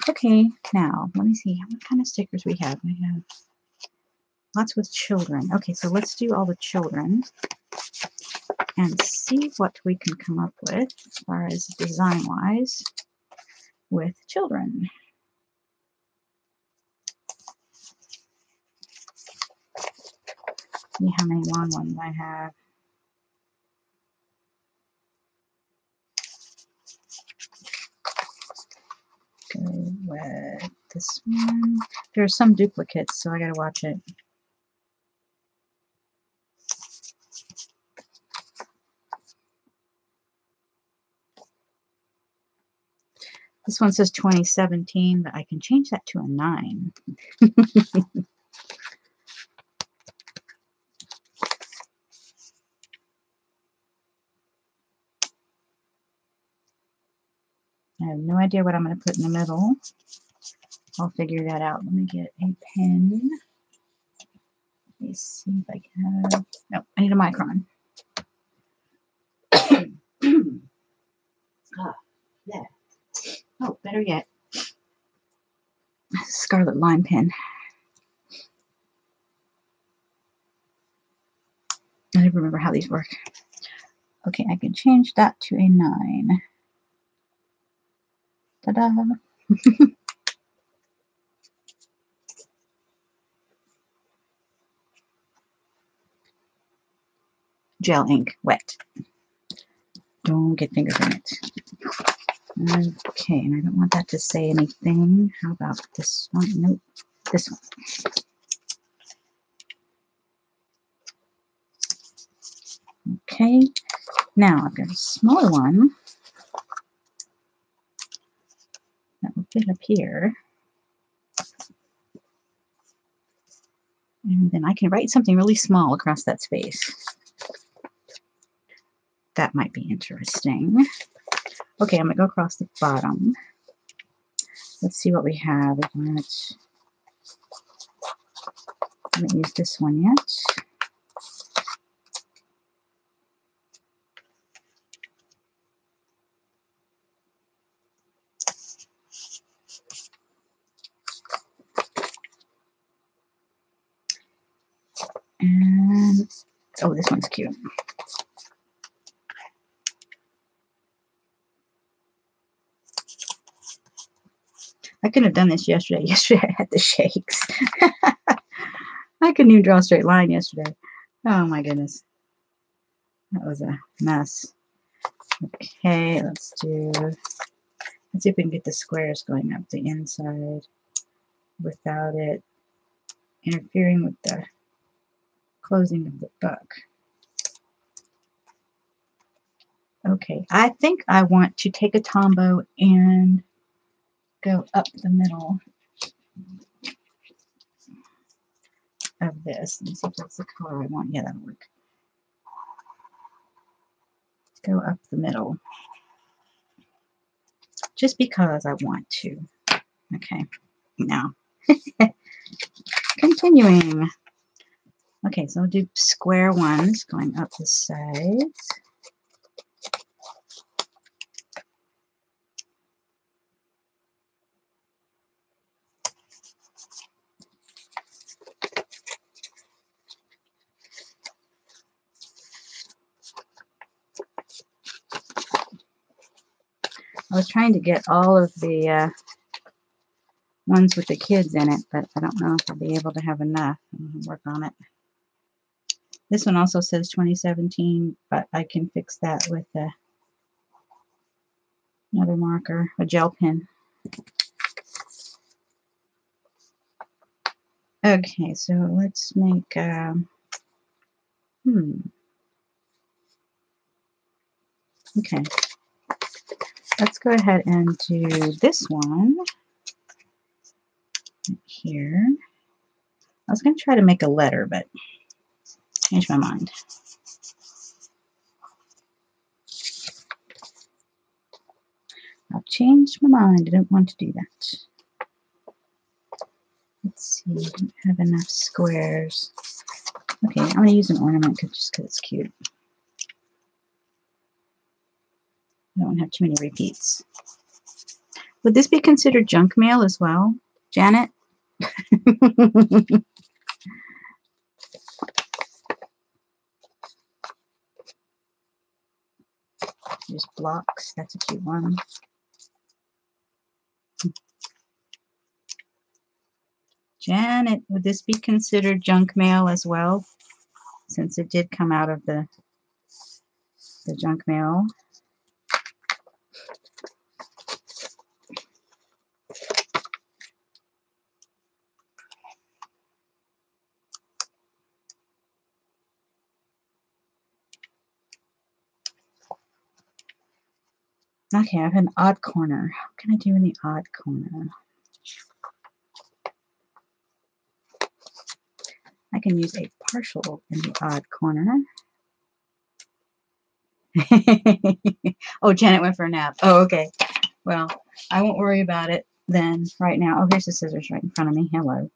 Okay, now let me see what kind of stickers we have. We have lots with children. Okay, so let's do all the children and see what we can come up with as far as design-wise with children. See how many long ones I have. Go with this one. There are some duplicates, so I gotta watch it. This one says 2017, but I can change that to a 9. I have no idea what I'm going to put in the middle. I'll figure that out. Let me get a pen. Let me see if I can have... No, I need a micron. Yeah. Oh, better yet, Scarlet line pen. I don't remember how these work. Okay, I can change that to a 9. Ta-da! Gel ink, wet. Don't get fingers in it. Okay, and I don't want that to say anything. How about this one? Nope, this one. Okay, now I've got a smaller one that will fit up here. And then I can write something really small across that space. That might be interesting. Okay, I'm going to go across the bottom. Let's see what we have. I haven't used this one yet. And, oh, this one's cute. I couldn't have done this yesterday. Yesterday I had the shakes. I couldn't even draw a straight line yesterday. Oh my goodness. That was a mess. Okay, let's see if we can get the squares going up the inside without it interfering with the closing of the book. Okay, I think I want to take a Tombow and go up the middle of this. Let me see if that's the color I want. Yeah, that'll work. Go up the middle. Just because I want to. Okay, now continuing. Okay, so I'll do square ones going up the sides. was trying to get all of the ones with the kids in it, but I don't know if I'll be able to have enough. I'm going to work on it. This one also says 2017, but I can fix that with another marker, a gel pen. Okay, so let's make, okay. Let's go ahead and do this one here. I was going to try to make a letter, but changed my mind. I've changed my mind. I don't want to do that. Let's see. I don't have enough squares. Okay, I'm going to use an ornament just because it's cute. I don't have too many repeats. Would this be considered junk mail as well, Janet? Just blocks. That's a cute one. Janet, would this be considered junk mail as well, since it did come out of the junk mail? Okay, I have an odd corner. How can I do in the odd corner? I can use a partial in the odd corner. Oh, Janet went for a nap. Oh, okay. Well, I won't worry about it then right now. Oh, here's the scissors right in front of me. Hello.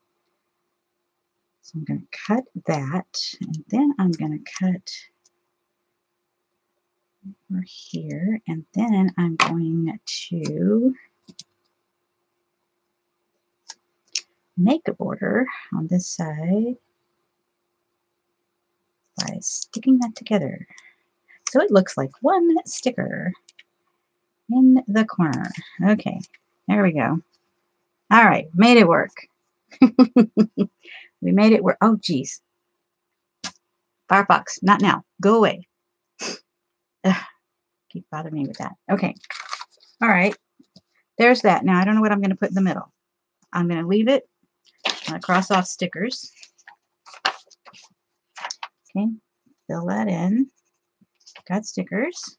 So I'm going to cut that, and then I'm going to cut over here, and then I'm going to make a border on this side by sticking that together. So it looks like one sticker in the corner. Okay, there we go. All right, made it work. We made it work. Oh, geez. Firefox, not now. Go away. Ugh, keep bothering me with that. Okay. All right. There's that. Now, I don't know what I'm going to put in the middle. I'm going to leave it. I'm going to cross off stickers. Okay. Fill that in. Got stickers.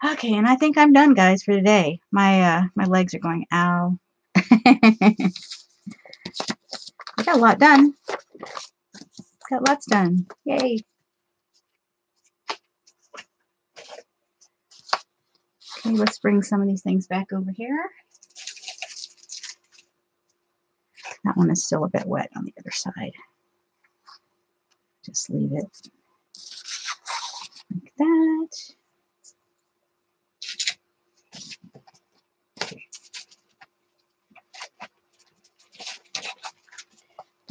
Okay, and I think I'm done, guys, for today. My legs are going, ow. I got a lot done. Got lots done. Yay. Okay, let's bring some of these things back over here. That one is still a bit wet on the other side. Just leave it like that.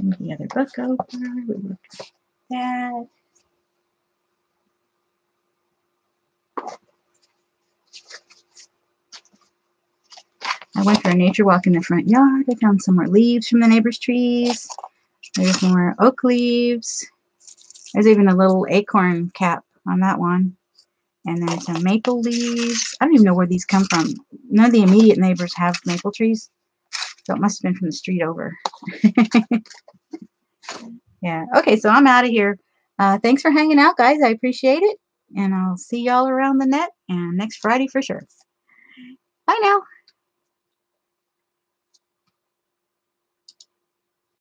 Move the other book over. We look at that. I went for a nature walk in the front yard. I found some more leaves from the neighbor's trees. There's more oak leaves. There's even a little acorn cap on that one. And then some maple leaves. I don't even know where these come from. None of the immediate neighbors have maple trees. So it must have been from the street over. Yeah. Okay, so I'm out of here. Thanks for hanging out, guys. I appreciate it. And I'll see y'all around the net and next Friday for sure. Bye now.